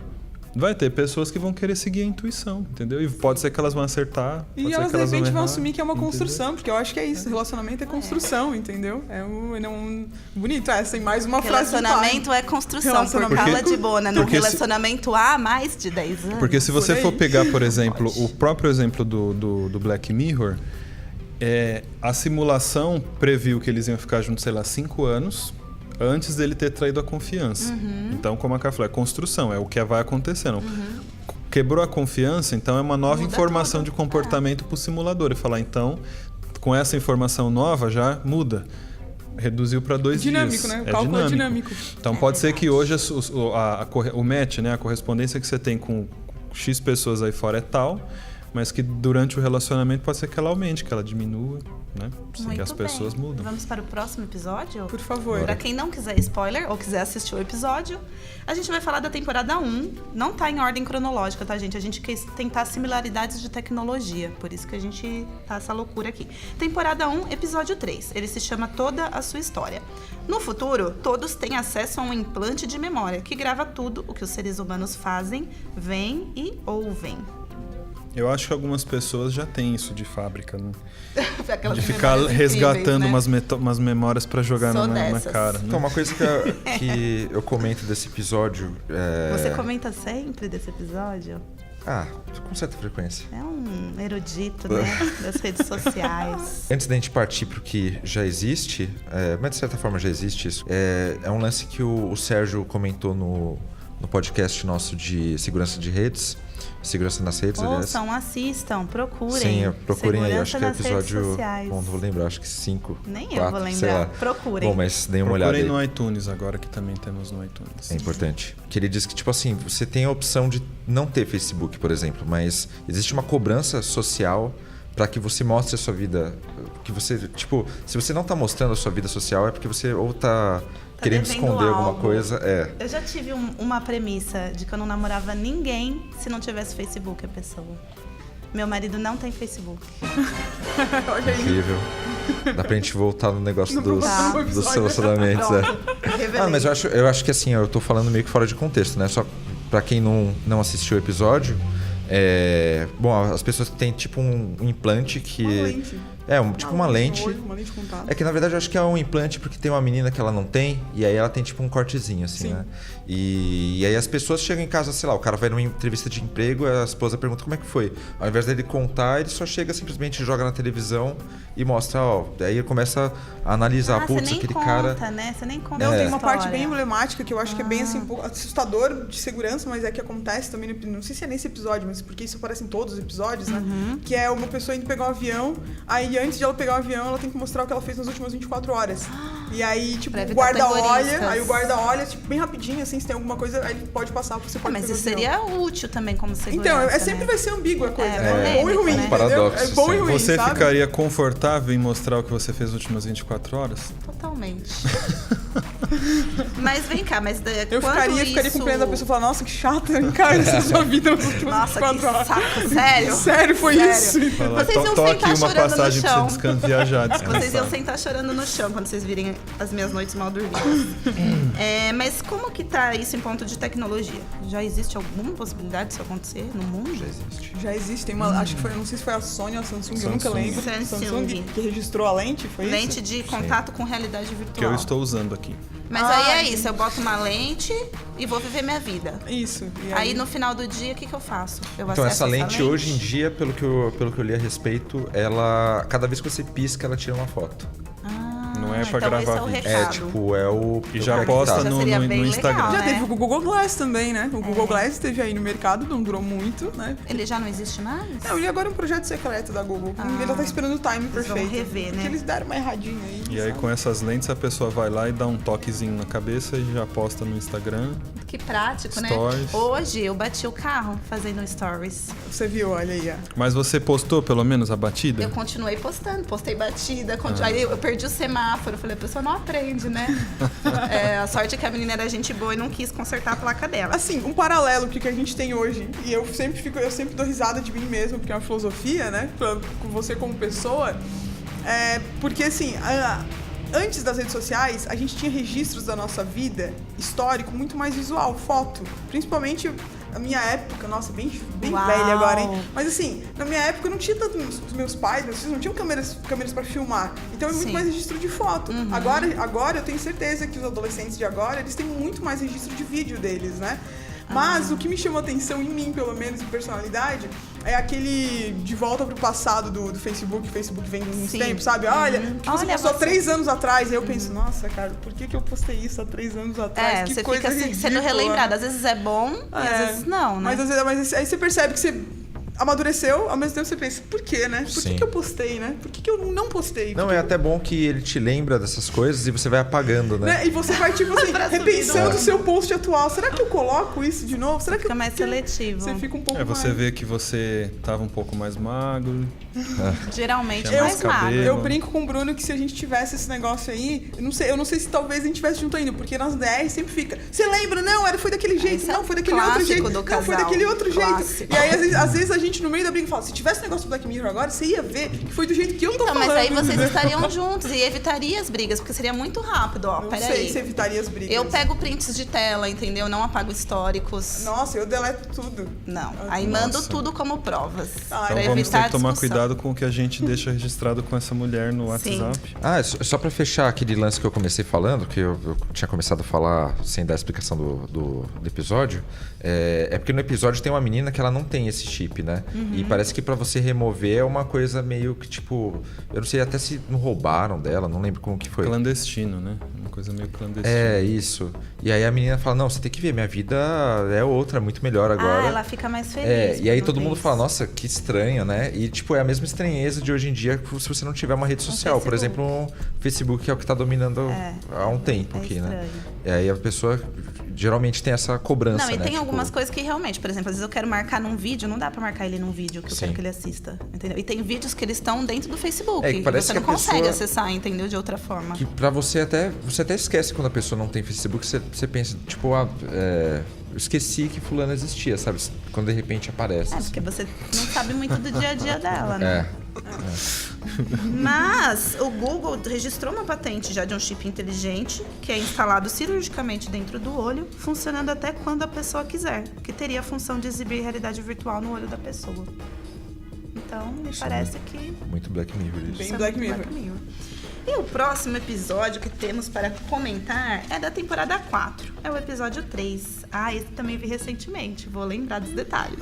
vai ter pessoas que vão querer seguir a intuição, entendeu? E pode ser que elas vão acertar, pode E ser elas, que de elas repente, vão errar, assumir que é uma entendeu? construção, porque eu acho que é isso. Relacionamento é construção, entendeu? É um bonito. Tem mais uma frase do pai. Relacionamento é construção, por Relacionamento. Carla de Bona. No porque se- relacionamento há mais de 10 anos. Porque se você Por aí. for pegar, por exemplo, o próprio exemplo do Black Mirror, a simulação previu que eles iam ficar juntos, sei lá, 5 anos antes dele ter traído a confiança. Então, como a Carla falou, é construção, é o que vai acontecendo. Quebrou a confiança, então é uma nova Muda informação tudo. de comportamento para o simulador. E falar, então, com essa informação nova já muda. Reduziu para 2 Dinâmico, dias. né? O cálculo é dinâmico. Então pode ser que hoje o match, né, a correspondência que você tem com X pessoas aí fora é tal, mas que durante o relacionamento pode ser que ela aumente, que ela diminua, né? Assim, que Muito as pessoas bem. mudam. Vamos para o próximo episódio? Por favor. Pra quem não quiser spoiler ou quiser assistir o episódio, a gente vai falar da temporada 1. Não tá em ordem cronológica, tá, gente? A gente quer tentar similaridades de tecnologia. Por isso que a gente tá essa loucura aqui. Temporada 1, episódio 3. Ele se chama Toda a Sua História. No futuro, todos têm acesso a um implante de memória que grava tudo o que os seres humanos fazem, veem e ouvem. Eu acho que algumas pessoas já têm isso de fábrica, né? Aquelas De ficar memórias resgatando incríveis, né? umas memórias para jogar Sou na dessas. cara. Né? Então, uma coisa que eu comento desse episódio Você comenta sempre desse episódio? com certa frequência. É um erudito, né? Das redes sociais. Antes da gente partir para o que já existe, mas de certa forma já existe isso, é um lance que o Sérgio comentou no podcast nosso de segurança de redes, segurança nas redes, aliás. Ouçam, assistam, procurem. Sim, procurem aí, Segurança acho que é nas redes episódio. sociais. Bom, não vou lembrar, acho que 5. Nem 4, eu vou sei lembrar. lá. Procurem. Bom, mas deem uma olhada Procurem aí. no iTunes agora, que também temos no iTunes. É importante. Que ele diz que, tipo assim, você tem a opção de não ter Facebook, por exemplo, mas existe uma cobrança social para que você mostre a sua vida. Que você, tipo, se você não tá mostrando a sua vida social, é porque você ou tá querendo devendo esconder alguma algo. coisa. Eu já tive uma premissa de que eu não namorava ninguém se não tivesse Facebook a pessoa. Meu marido não tem Facebook. Olha aí. Incrível. Dá pra gente voltar no negócio dos episódio. relacionamentos. É. Revelei. Mas eu acho que assim, eu tô falando meio que fora de contexto, né? Só pra quem não assistiu o episódio, bom, as pessoas têm tipo um implante que... Uma lente. Tipo uma lente. Uma lente de contato. É que na verdade eu acho que é um implante porque tem uma menina que ela não tem, e aí ela tem tipo um cortezinho, assim, Sim. né? E aí as pessoas chegam em casa, sei lá, o cara vai numa entrevista de emprego, a esposa pergunta como é que foi. Ao invés dele contar, ele só chega, simplesmente joga na televisão e mostra, daí ele começa a analisar, você putz, nem aquele conta, cara. né? Você nem conta. Não, a tem uma parte história. bem emblemática que eu acho que é bem assim, um pouco assustador de segurança, mas é que acontece também, não sei se é nesse episódio, mas porque isso aparece em todos os episódios, né? Que é uma pessoa indo pegar um avião, aí antes de ela pegar o avião, ela tem que mostrar o que ela fez nas últimas 24 horas. E aí, tipo, Pra o evitar guarda olha, terroristas. aí o guarda olha, tipo, bem rapidinho, assim, se tem alguma coisa, aí ele pode passar, você pode Mas pegar isso o avião. seria útil também como segurança. Então, sempre né? vai ser ambígua a coisa, É, né? Bom e ruim, polêmico, né? entendeu? Paradoxo, É bom e sim. ruim, Você sabe? ficaria confortável em mostrar o que você fez nas últimas 24 horas? Totalmente. Mas vem cá, mas Eu ficaria com pena da pessoa e falar, nossa, que chata, cara, essa sua vida nas últimas Nossa, que 24 horas. saco, sério? Sério, foi isso? Falar, Vocês iam tô sentar aqui uma chorando no passagem pra chão. você viajar, descansar. Vocês iam sentar chorando no chão quando vocês virem as minhas noites mal dormidas. Mas como que tá isso em ponto de tecnologia? Já existe alguma possibilidade disso acontecer no mundo? Já existe. Já existe, tem uma, acho que foi, não sei se foi a Sony ou a Samsung, eu nunca Samsung. lembro. Samsung. Que registrou a lente, foi Lente isso? de contato com realidade virtual. Que eu estou usando aqui. Mas aí é isso, eu boto uma lente e vou viver minha vida. Isso. E Aí no final do dia, o que eu faço? Eu Então acesso essa lente hoje em dia, pelo que eu li a respeito, ela cada vez que você pisca, ela tira uma foto. Não é pra então gravar esse é o vídeo. recado. É o E já o posta conectado. Já no seria bem legal. Instagram. Já né? teve o Google Glass também, né? O Google Glass esteve aí no mercado, não durou muito, né? Ele já não existe mais? Não, ele agora é um projeto secreto da Google. Ele tá esperando o time Eles vão perfeito. rever, né? Porque eles deram uma erradinha aí. E aí sabe? com essas lentes a pessoa vai lá e dá um toquezinho na cabeça e já posta no Instagram. Que prático, Stories. né? Hoje eu bati o carro fazendo stories. Você viu, olha aí, ó. Mas você postou pelo menos a batida? Eu continuei postando, postei batida. Aí eu perdi o semáforo. Falei, a pessoa não aprende, né? A sorte é que a menina era gente boa e não quis consertar a placa dela. Assim, um paralelo que a gente tem hoje, e eu sempre dou risada de mim mesmo, porque é uma filosofia, né? Com você como pessoa. Porque assim, antes das redes sociais, a gente tinha registros da nossa vida histórico muito mais visual, foto. Principalmente a minha época, nossa, bem Uau. velha agora, hein? Mas assim, na minha época eu não tinha tanto. Os meus pais, meus filhos não tinham câmeras pra filmar. Então é muito Sim. mais registro de foto. Agora eu tenho certeza que os adolescentes de agora, eles têm muito mais registro de vídeo deles, né? Mas o que me chamou atenção em mim, pelo menos, em personalidade, é aquele de volta pro passado do Facebook. O Facebook vem uns Sim. tempos, sabe? Olha, que você Olha, postou você- 3 anos atrás. Aí eu penso, nossa, cara, por que eu postei isso há 3 anos atrás? Que você coisa fica ridícula. sendo relembrado. Às vezes é bom e às vezes não, né? Mas aí você percebe que você amadureceu, ao mesmo tempo você pensa, por quê, né? Por Sim. que eu postei, né? Por que eu não postei? Não, é até bom que ele te lembra dessas coisas e você vai apagando, né? Né? E você vai, tipo assim, Pra subir repensando do- o seu post atual. Será que eu coloco isso de novo? Será que Fica eu... mais seletivo. Você fica um pouco Você mais... vê que você tava um pouco mais magro. Geralmente Tinha mais mais magro. cabelo. Eu brinco com o Bruno que se a gente tivesse esse negócio aí, eu não sei se talvez a gente tivesse junto ainda, porque nas DR sempre fica. Você lembra? Não, foi daquele jeito. Esse é Não, o foi daquele outro clássico jeito. do Não, foi casal. daquele outro jeito. Clássico. E aí, às vezes, a gente no meio da briga fala: se tivesse negócio do Black Mirror agora, você ia ver que foi do jeito que eu tô Então, falando. mas aí vocês estariam juntos e evitaria as brigas, porque seria muito rápido, ó. Não Peraí. sei se evitaria as brigas. Eu pego prints de tela, entendeu? Não apago históricos. Nossa, eu deleto tudo. Não. Aí mando tudo como provas. Ah, pra Então vamos evitar ter que tomar discussão. cuidado com o que a gente deixa registrado com essa mulher no Sim. WhatsApp. Só pra fechar aquele lance que eu comecei falando, que eu tinha começado a falar sem dar a explicação do episódio, é porque no episódio tem uma menina que ela não tem esse chip, né? E parece que pra você remover é uma coisa meio que, tipo, eu não sei até se não roubaram dela, não lembro como que foi. Clandestino, né? Uma coisa meio clandestina. É, isso. E aí a menina fala, não, você tem que ver, minha vida é outra, muito melhor agora. Ah, ela fica mais feliz. E aí quando todo vê mundo isso. fala, nossa, que estranho, né? E tipo, é a mesma estranheza de hoje em dia se você não tiver uma rede social. Por Facebook. exemplo, o Facebook, que é o que tá dominando há um tempo é aqui, né? estranho. E aí a pessoa geralmente tem essa cobrança, Não, e né? tem Tipo, algumas coisas que realmente, por exemplo, às vezes eu quero marcar num vídeo, não dá pra marcar ele num vídeo que eu Sim. quero que ele assista, entendeu? E tem vídeos que eles estão dentro do Facebook, É, que parece você que não a consegue pessoa- acessar, entendeu? De outra forma. Que pra você até esquece quando a pessoa não tem Facebook, você pensa, tipo, eu esqueci que fulano existia, sabe? Quando de repente aparece. É, assim. porque você não sabe muito do dia a dia dela, né? Mas o Google registrou uma patente já de um chip inteligente que é instalado cirurgicamente dentro do olho, funcionando até quando a pessoa quiser, que teria a função de exibir realidade virtual no olho da pessoa. Então, me parece que Muito Black Mirror isso. Bem isso é Black muito Mirror. E o próximo episódio que temos para comentar é da temporada 4. É o episódio 3. Esse também vi recentemente, vou lembrar dos detalhes.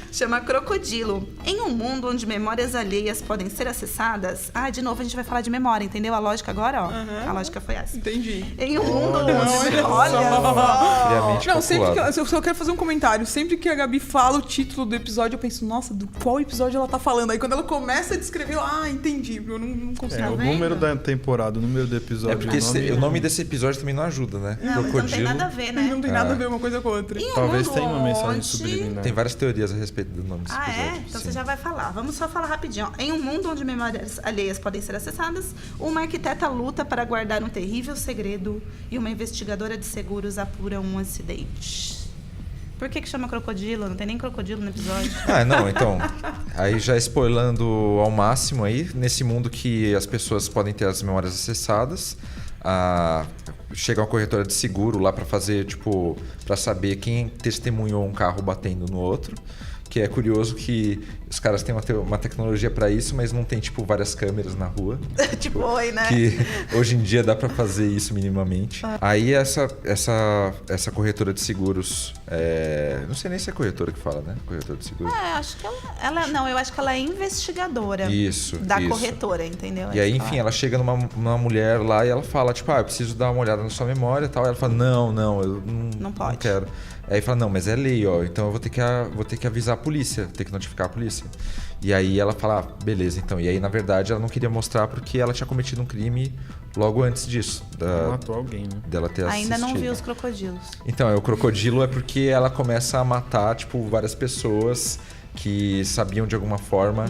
Chama Crocodilo. Em um mundo onde memórias alheias podem ser acessadas... de novo a gente vai falar de memória, entendeu? A lógica agora, ó. A lógica foi essa. Entendi. Em um mundo Olha onde... só. Olha só. Friamente Não, sempre que calculado. eu só quero fazer um comentário. Sempre que a Gabi fala o título do episódio, eu penso, nossa, do qual episódio ela tá falando? Aí quando ela começa a descrever, entendi. Eu não consigo. O vendo? número da temporada, o número do É episódio. porque o nome desse episódio também não ajuda, né? Não, mas não tem nada a ver, né? Não tem nada a ver uma coisa com a outra. Em um Talvez mundo tenha uma mensagem onde- subliminar. Tem várias teorias a respeito do nome desse episódio. Então sim. você já vai falar. Vamos só falar rapidinho. Ó. Em um mundo onde memórias alheias podem ser acessadas, uma arquiteta luta para guardar um terrível segredo e uma investigadora de seguros apura um acidente. Por que chama crocodilo? Não tem nem crocodilo no episódio. Não, então. Aí já spoilando ao máximo aí, nesse mundo que as pessoas podem ter as memórias acessadas, chega uma corretora de seguro lá pra fazer, tipo, pra saber quem testemunhou um carro batendo no outro. Que é curioso que os caras têm uma tecnologia pra isso, mas não tem, tipo, várias câmeras na rua. Tipo, oi, né? Que hoje em dia dá pra fazer isso minimamente. Aí essa corretora de seguros, não sei nem se é corretora que fala, né? Corretora de seguros. Acho que ela... Não, eu acho que ela é investigadora Isso, da isso. corretora, entendeu? E aí, enfim, ela chega numa mulher lá e ela fala, tipo, eu preciso dar uma olhada na sua memória e tal. E ela fala, não, eu não pode. quero. Aí fala, não, mas é lei, ó, então eu vou ter que avisar a polícia, ter que notificar a polícia. E aí ela fala, beleza, então. E aí, na verdade, ela não queria mostrar porque ela tinha cometido um crime logo antes disso. Matou alguém, né? Dela ter assistido. Ainda não vi os crocodilos. Então, o crocodilo é porque ela começa a matar, tipo, várias pessoas que sabiam de alguma forma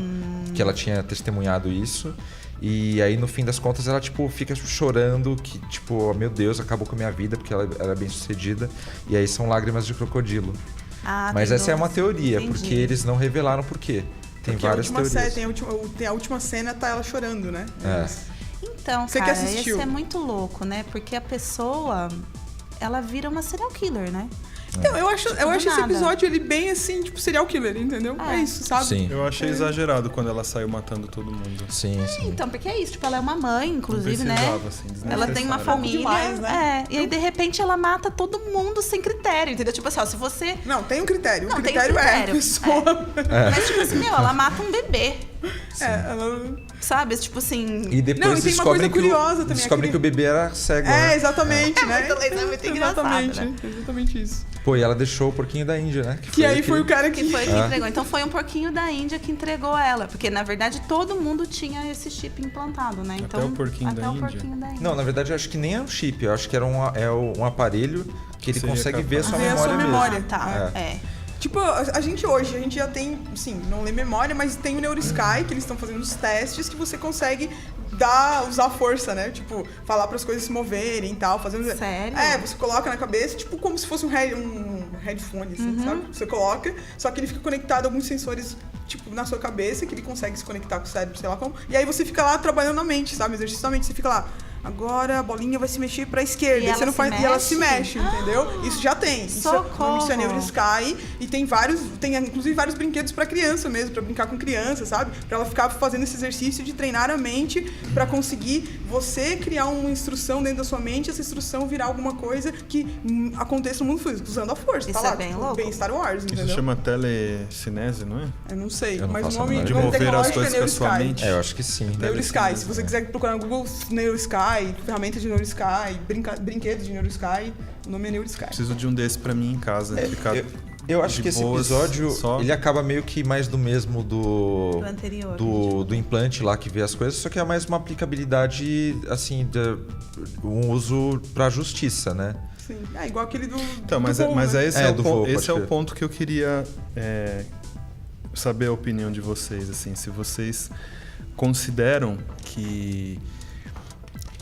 que ela tinha testemunhado isso. E aí, no fim das contas, ela, tipo, fica chorando que, tipo, meu Deus, acabou com a minha vida porque ela era bem sucedida. E aí são lágrimas de crocodilo. Mas tem essa é uma dois. teoria, Entendi. porque eles não revelaram por quê. Tem Porque várias teorias. tem a última cena, tá ela chorando, né? Então, Você que cara, assistiu? isso é muito louco, né? Porque a pessoa, ela vira uma serial killer, né? Então, eu acho esse nada. episódio, ele bem assim, tipo, serial killer, entendeu? É isso, sabe? Sim, Eu achei exagerado quando ela saiu matando todo mundo. sim. Então, porque é isso, tipo, ela é uma mãe, inclusive, Não né? precisava, assim, Ela tem uma desnecessário. família. demais, né? E aí, de repente, ela mata todo mundo sem critério, entendeu? Tipo assim, ó, se você. Não, tem um critério. Não, o tem um critério é a critério. pessoa. Mas, tipo assim, ela mata um bebê. Ela... Sabe? Tipo assim. E depois Não, e tem uma coisa descobrem, curiosa também, descobrem aquele- que o bebê era cego, né? Exatamente, né? muito legal, muito engraçado, Exatamente, né? exatamente isso. Pô, e ela deixou o porquinho da Índia, né? Que aí foi o cara Que que... foi que entregou. Então foi um porquinho da Índia que entregou ela. Porque, na verdade, todo mundo tinha esse chip implantado, né? Então, o porquinho até da o Índia? porquinho da Índia. Não, na verdade eu acho que nem é um chip, eu acho que era um aparelho que ele Seria consegue capaz. ver a sua Ver a memória sua mesmo. memória. Tá, Tipo, a gente hoje, a gente já tem, assim, não lê memória, mas tem o NeuroSky, que eles estão fazendo os testes, que você consegue usar força, né? Tipo, falar para as coisas se moverem e tal. Fazendo... Sério? Você coloca na cabeça, tipo, como se fosse um headphone, assim, sabe? Você coloca, só que ele fica conectado a alguns sensores, tipo, na sua cabeça, que ele consegue se conectar com o cérebro, sei lá como. E aí você fica lá trabalhando na mente, sabe? Exercício da mente, você fica lá... Agora a bolinha vai se mexer pra esquerda. E Aí você ela não se faz, e ela se mexe? mexe, entendeu? Isso já tem. Isso Socorro! é NeuroSky. E tem inclusive vários brinquedos pra criança mesmo, pra brincar com criança, sabe? Pra ela ficar fazendo esse exercício de treinar a mente pra conseguir você criar uma instrução dentro da sua mente, essa instrução virar alguma coisa que aconteça no mundo físico, usando a força. Isso tá lá, é bem tipo, louco. bem Star Wars, Isso entendeu? chama telecinese, não é? Eu não sei, Eu não mas o faço a nome, menor De o nome mover as tecnológico coisas é com a sua NeuroSky. mente. É, eu acho que sim. NeuroSky. Se você quiser procurar no Google NeuroSky, ferramenta de NeuroSky, brinquedos de NeuroSky, o nome é NeuroSky. Preciso de um desses pra mim em casa. Ficar Eu acho de que esse boas episódio, só. ele acaba meio que mais do mesmo Do anterior. do implante lá que vê as coisas, só que é mais uma aplicabilidade, assim, um uso pra justiça, né? Sim. É igual aquele do. Então, mas, do voo, mas né? esse, É, é, do o, voo, esse pode é o crer. ponto que eu queria saber a opinião de vocês, assim, se vocês consideram que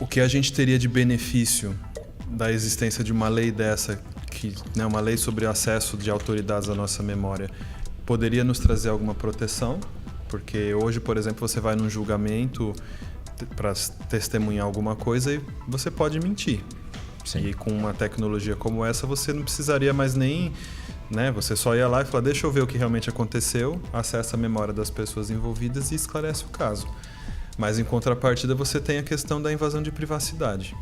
o que a gente teria de benefício da existência de uma lei dessa, né, uma lei sobre acesso de autoridades à nossa memória, poderia nos trazer alguma proteção, Porque hoje, por exemplo, você vai num julgamento para testemunhar alguma coisa e você pode mentir. Sim. E com uma tecnologia como essa, você não precisaria mais nem... Né? Você só ia lá e falar, deixa eu ver o que realmente aconteceu, acessa a memória das pessoas envolvidas e esclarece o caso. Mas em contrapartida, você tem a questão da invasão de privacidade.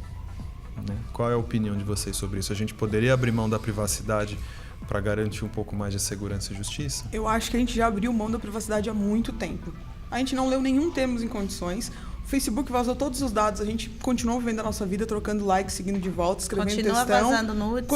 Né? Qual é a opinião de vocês sobre isso? A gente poderia abrir mão da privacidade para garantir um pouco mais de segurança e justiça? Eu acho que a gente já abriu mão da privacidade há muito tempo. A gente não leu nenhum termos em condições. O Facebook vazou todos os dados, a gente continua vivendo a nossa vida, trocando like, seguindo de volta, escrevendo Continua textão. vazando nudes.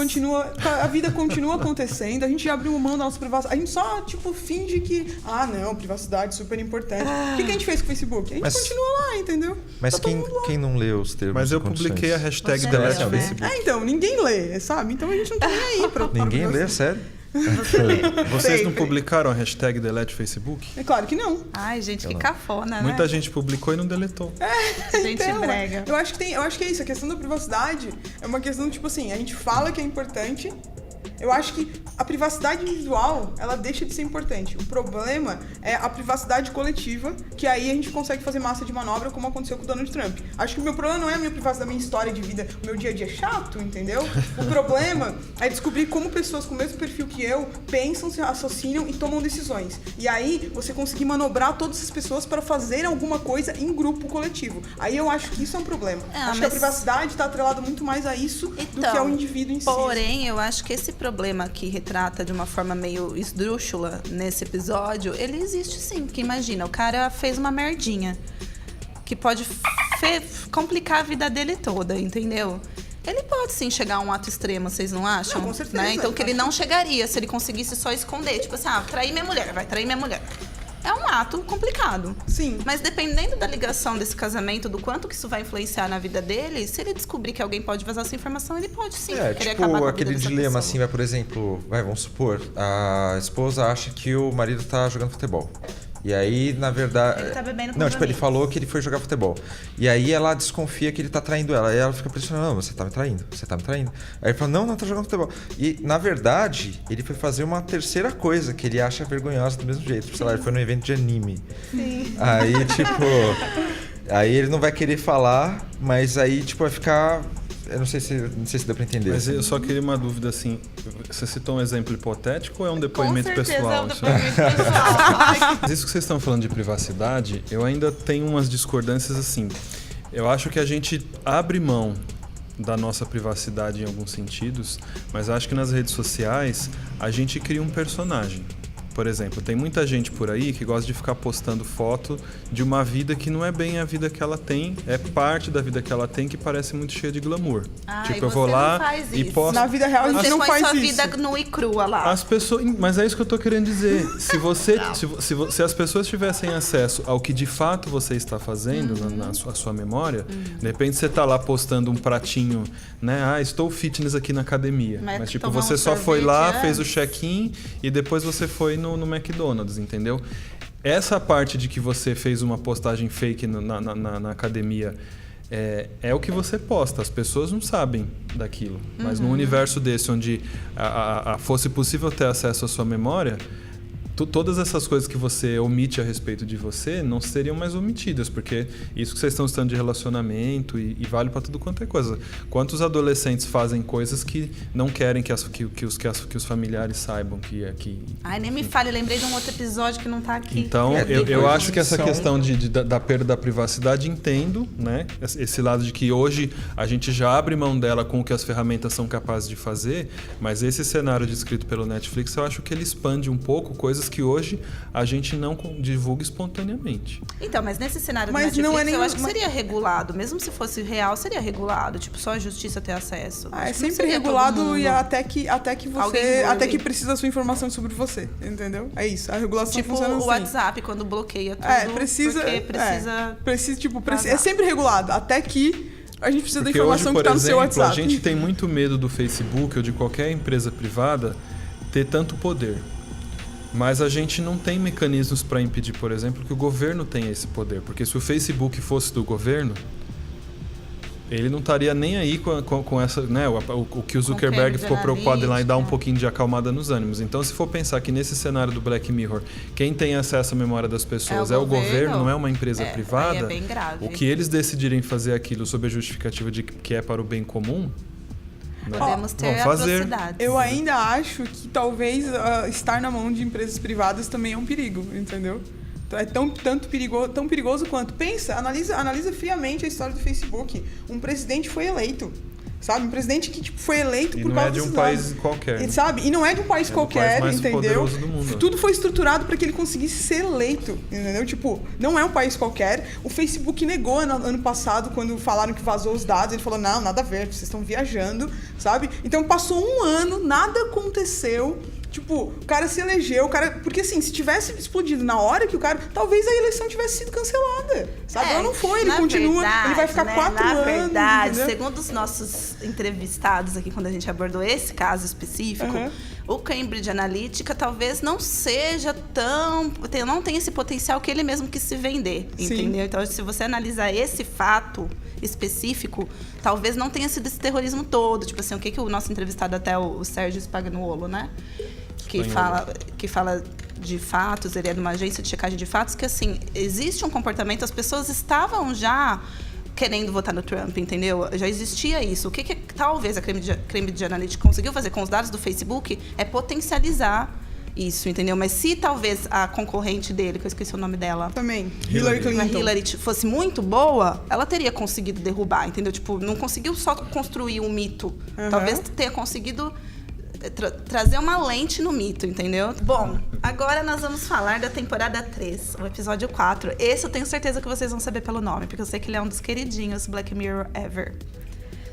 A vida continua acontecendo, a gente já abriu mão da nossa privacidade. A gente só, finge que... não, privacidade super importante. O que a gente fez com o Facebook? A gente continua lá, entendeu? Mas Tá todo mundo lá. quem não leu os termos Mas eu e condições? publiquei a hashtag Você delete leu, no né? Facebook. Então, ninguém lê, sabe? Então a gente não tá nem aí pra Ninguém lê, privacidade. sério? Você lê. Vocês não Sei. publicaram a hashtag delete Facebook? É claro que não. Ai, gente, que cafona, né? Muita gente publicou e não deletou. Gente Então, brega. eu acho que é isso, a questão da privacidade é uma questão, a gente fala que é importante. Eu acho que a privacidade individual, ela deixa de ser importante. O problema é a privacidade coletiva, que aí a gente consegue fazer massa de manobra, como aconteceu com o Donald Trump. Acho que o meu problema não é a minha privacidade, a minha história de vida, o meu dia a dia é chato, entendeu? O problema é descobrir como pessoas com o mesmo perfil que eu pensam, se raciocinam e tomam decisões. E aí, você conseguir manobrar todas essas pessoas para fazer alguma coisa em grupo coletivo. Aí eu acho que isso é um problema. Acho que a privacidade está atrelada muito mais a isso do que ao indivíduo em si. Porém, eu acho que esse problema que retrata de uma forma meio esdrúxula nesse episódio, ele existe sim. Porque imagina, o cara fez uma merdinha que pode complicar a vida dele toda, entendeu? Ele pode sim chegar a um ato extremo, vocês não acham? Não, com certeza. Né? Então que ele não chegaria se ele conseguisse só esconder. Tipo assim, trair minha mulher, vai trair minha mulher. É um ato complicado. Sim. Mas dependendo da ligação desse casamento, do quanto que isso vai influenciar na vida dele, se ele descobrir que alguém pode vazar essa informação, ele pode sim querer acabar com a vida aquele dessa dilema pessoa. assim, por exemplo, vamos supor, a esposa acha que o marido tá jogando futebol. E aí, na verdade... Ele tá bebendo com Não, os ele amigos. falou que ele foi jogar futebol. E aí ela desconfia que ele tá traindo ela. E ela fica pressionando, não, você tá me traindo, você tá me traindo. Aí ele fala, não, tá jogando futebol. E, na verdade, ele foi fazer uma terceira coisa que ele acha vergonhosa do mesmo jeito. Sei lá, ele foi num evento de anime. Sim. Aí, aí ele não vai querer falar, mas aí, vai ficar... Eu não sei se deu pra entender. Mas eu só queria uma dúvida assim, você citou um exemplo hipotético ou é um depoimento Com certeza pessoal? é um isso? depoimento pessoal. Mas isso que vocês estão falando de privacidade, eu ainda tenho umas discordâncias assim. Eu acho que a gente abre mão da nossa privacidade em alguns sentidos, mas acho que nas redes sociais a gente cria um personagem. Por exemplo, tem muita gente por aí que gosta de ficar postando foto de uma vida que não é bem a vida que ela tem, é parte da vida que ela tem que parece muito cheia de glamour. E eu vou você lá não faz e isso. posto... Na vida real, a gente Você não põe faz sua isso. vida nua e crua lá. As pessoas, mas é isso que eu tô querendo dizer. Se você, se as pessoas tivessem acesso ao que de fato você está fazendo na sua memória, de repente você tá lá postando um pratinho, né? Estou fitness aqui na academia. Mas tipo, tomar você um só foi sorvete lá, antes. fez o check-in e depois você foi no McDonald's, entendeu? Essa parte de que você fez uma postagem fake na academia é o que você posta. As pessoas não sabem daquilo. Mas num universo desse, onde fosse possível ter acesso à sua memória, todas essas coisas que você omite a respeito de você não seriam mais omitidas, porque isso que vocês estão citando de relacionamento e vale para tudo quanto é coisa. Quantos adolescentes fazem coisas que não querem que os familiares saibam que... Ai, nem me fale, lembrei de um outro episódio que não tá aqui. Então, eu acho que essa questão da perda da privacidade, entendo, né? Esse lado de que hoje a gente já abre mão dela com o que as ferramentas são capazes de fazer, mas esse cenário descrito pelo Netflix, eu acho que ele expande um pouco coisas que hoje a gente não divulga espontaneamente. Então, mas nesse cenário do Mas Netflix, não é eu acho que nenhum- seria regulado. Mesmo se fosse real, seria regulado. Tipo, só a justiça ter acesso. É Acho que não sempre seria todo regulado mundo. e até que Alguém você. burle. Até que precisa da sua informação sobre você. Entendeu? É isso. A regulação Tipo funciona o assim. WhatsApp, quando bloqueia tudo. Precisa. Porque precisa... É sempre regulado. Até que a gente precisa Porque da hoje, informação por que tá no seu exemplo, a WhatsApp. gente tem muito medo do Facebook ou de qualquer empresa privada ter tanto poder. Mas a gente não tem mecanismos para impedir, por exemplo, que o governo tenha esse poder. Porque se o Facebook fosse do governo, Ele não estaria nem aí com essa, né? O que o Zuckerberg Cambridge ficou preocupado em lá e dar um Analytica. pouquinho de acalmada nos ânimos. Então, se for pensar que nesse cenário do Black Mirror, quem tem acesso à memória das pessoas é o governo, não é uma empresa privada. Aí é bem grave. O que eles decidirem fazer aquilo sob a justificativa de que é para o bem comum, Podemos ter vamos fazer. atrocidades. Eu ainda acho que talvez estar na mão de empresas privadas também é um perigo, entendeu? Então, é tão perigoso quanto. Pensa, analisa friamente a história do Facebook. Um presidente foi eleito, sabe? Um presidente que foi eleito E por não causa é de um desses país dados. qualquer. E, sabe? E não é de um país É do qualquer, país mais entendeu? poderoso do mundo. Tudo foi estruturado para que ele conseguisse ser eleito, entendeu? Tipo, não é um país qualquer. O Facebook negou ano passado, quando falaram que vazou os dados, ele falou, não, nada a ver, vocês estão viajando, sabe? Então passou um ano, nada aconteceu. Tipo, o cara se elegeu, porque assim, se tivesse explodido na hora que o cara, talvez a eleição tivesse sido cancelada, sabe? Ela não foi, ele continua, ele vai ficar 4 anos, Na verdade, entendeu? segundo os nossos entrevistados aqui, quando a gente abordou esse caso específico, o Cambridge Analytica talvez não seja não tem esse potencial que ele mesmo quis se vender, entendeu? Então, se você analisar esse fato específico, talvez não tenha sido esse terrorismo todo, tipo assim, o que o nosso entrevistado até o Sérgio Spagnuolo, né? Que fala de fatos, ele é de uma agência de checagem de fatos, que assim, existe um comportamento, as pessoas estavam já querendo votar no Trump, entendeu? Já existia isso. O que talvez a Cambridge Analytica conseguiu fazer com os dados do Facebook é potencializar isso, entendeu? Mas se talvez a concorrente dele, que eu esqueci o nome dela, Também, Hillary a Clinton. Hillary fosse muito boa, ela teria conseguido derrubar, entendeu? Tipo, não conseguiu só construir um mito. Talvez tenha conseguido trazer uma lente no mito, entendeu? Bom, agora nós vamos falar da temporada 3, o episódio 4. Esse eu tenho certeza que vocês vão saber pelo nome, porque eu sei que ele é um dos queridinhos Black Mirror ever.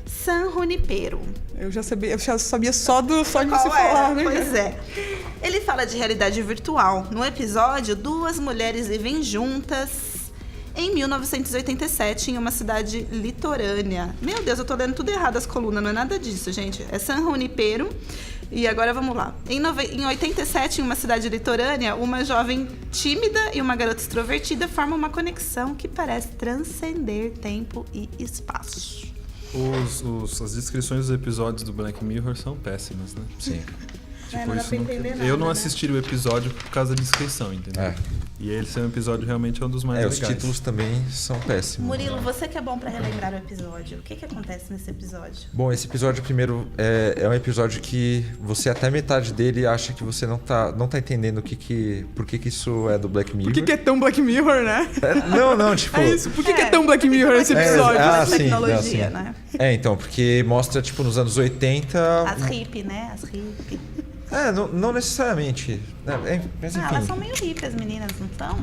San Junipero. Eu já sabia só de você Qual falar, era? né? Pois é. Ele fala de realidade virtual. No episódio, 2 mulheres vivem juntas em 1987, em uma cidade litorânea. Meu Deus, eu tô lendo tudo errado as colunas, não é nada disso, gente. É San Junipero. E agora vamos lá. Em 87, em uma cidade litorânea, uma jovem tímida e uma garota extrovertida formam uma conexão que parece transcender tempo e espaço. As descrições dos episódios do Black Mirror são péssimas, né? Sim. Tipo, não dá isso pra entender nada, eu não né? assisti o episódio por causa da descrição, entendeu? É. E esse é um episódio realmente um dos mais Os legais. títulos também são péssimos. Murilo, você que é bom pra relembrar o episódio, o que acontece nesse episódio? Bom, esse episódio primeiro é um episódio que você até metade dele acha que você não tá entendendo por que isso é do Black Mirror. Por que é tão Black Mirror, né? Não, tipo... É isso, por que é tão Black Mirror esse Black episódio? Mirror é sim, tecnologia, não, sim. né? Então, porque mostra, tipo, nos anos 80... As hippie, né? As hippie. Não necessariamente. Mas enfim. Elas são meio hippie, as meninas, não são?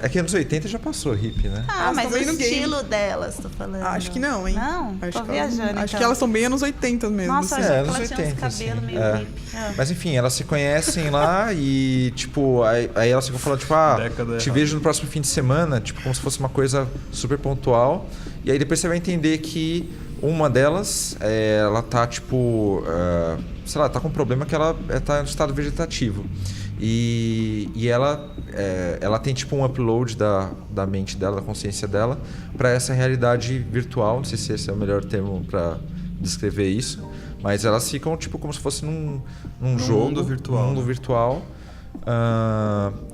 É que anos 80 já passou hippie, né? Elas Mas o tão bem no game. estilo delas, tô falando. Acho que não, hein? Não? Acho Tô que elas- viajando, Acho então. que elas são bem anos 80 mesmo. Nossa, assim. eu achei que anos ela tinha uns 80, cabelos assim. meio hippie. Mas enfim, elas se conhecem lá e, tipo, aí elas ficam falando, tipo, Década te errada. vejo no próximo fim de semana, tipo, como se fosse uma coisa super pontual. E aí depois você vai entender que uma delas, ela tá, tipo, sei lá, tá com um problema que ela tá no estado vegetativo. E ela tem, tipo, um upload da mente dela, da consciência dela, para essa realidade virtual. Não sei se esse é o melhor termo para descrever isso. Mas elas ficam, tipo, como se fosse num jogo. mundo virtual. Num mundo virtual.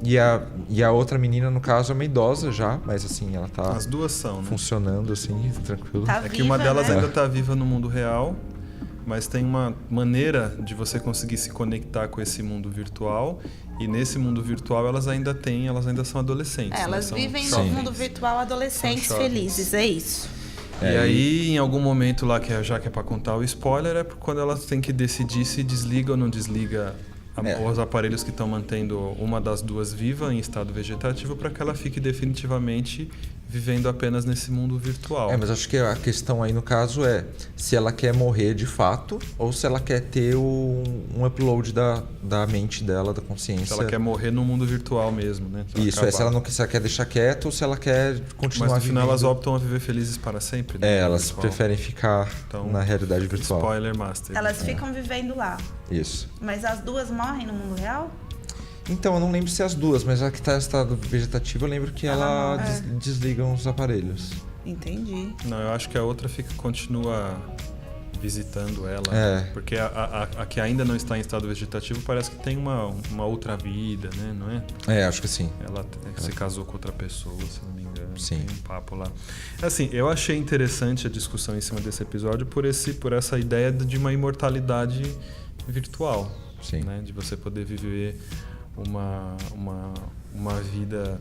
E a outra menina, no caso, é uma idosa já, mas assim, ela tá As duas são, né? funcionando, assim, tranquilo. Tá É que uma viva, delas né? ainda tá viva no mundo real, mas tem uma maneira de você conseguir se conectar com esse mundo virtual. E nesse mundo virtual elas ainda são adolescentes. né? Elas São vivem no jovens. mundo virtual adolescentes São jovens. felizes, é isso. E aí, em algum momento lá, já que é pra contar o spoiler, é quando elas têm que decidir se desliga ou não desliga os aparelhos que estão mantendo uma das duas viva em estado vegetativo para que ela fique definitivamente vivendo apenas nesse mundo virtual. Mas acho que a questão aí no caso é se ela quer morrer de fato ou se ela quer ter um upload da mente dela, da consciência. Se ela quer morrer no mundo virtual mesmo, né? Isso, se ela quer deixar quieto ou se ela quer continuar Mas no final vivendo. elas optam a viver felizes para sempre. né, no mundo Elas virtual. preferem ficar Então, na realidade virtual. Spoiler master. Elas ficam vivendo lá. Isso. Mas as duas morrem no mundo real? Então, eu não lembro se as duas, mas a que está em estado vegetativo, eu lembro que ela desligam os aparelhos. Entendi. Não, eu acho que a outra continua visitando ela. É. Porque a que ainda não está em estado vegetativo parece que tem uma outra vida, né? Não é? Acho que sim. Ela se casou com outra pessoa, se não me engano. Sim. Tem um papo lá. Assim, eu achei interessante a discussão em cima desse episódio por essa ideia de uma imortalidade virtual. Sim. Né? De você poder viver uma vida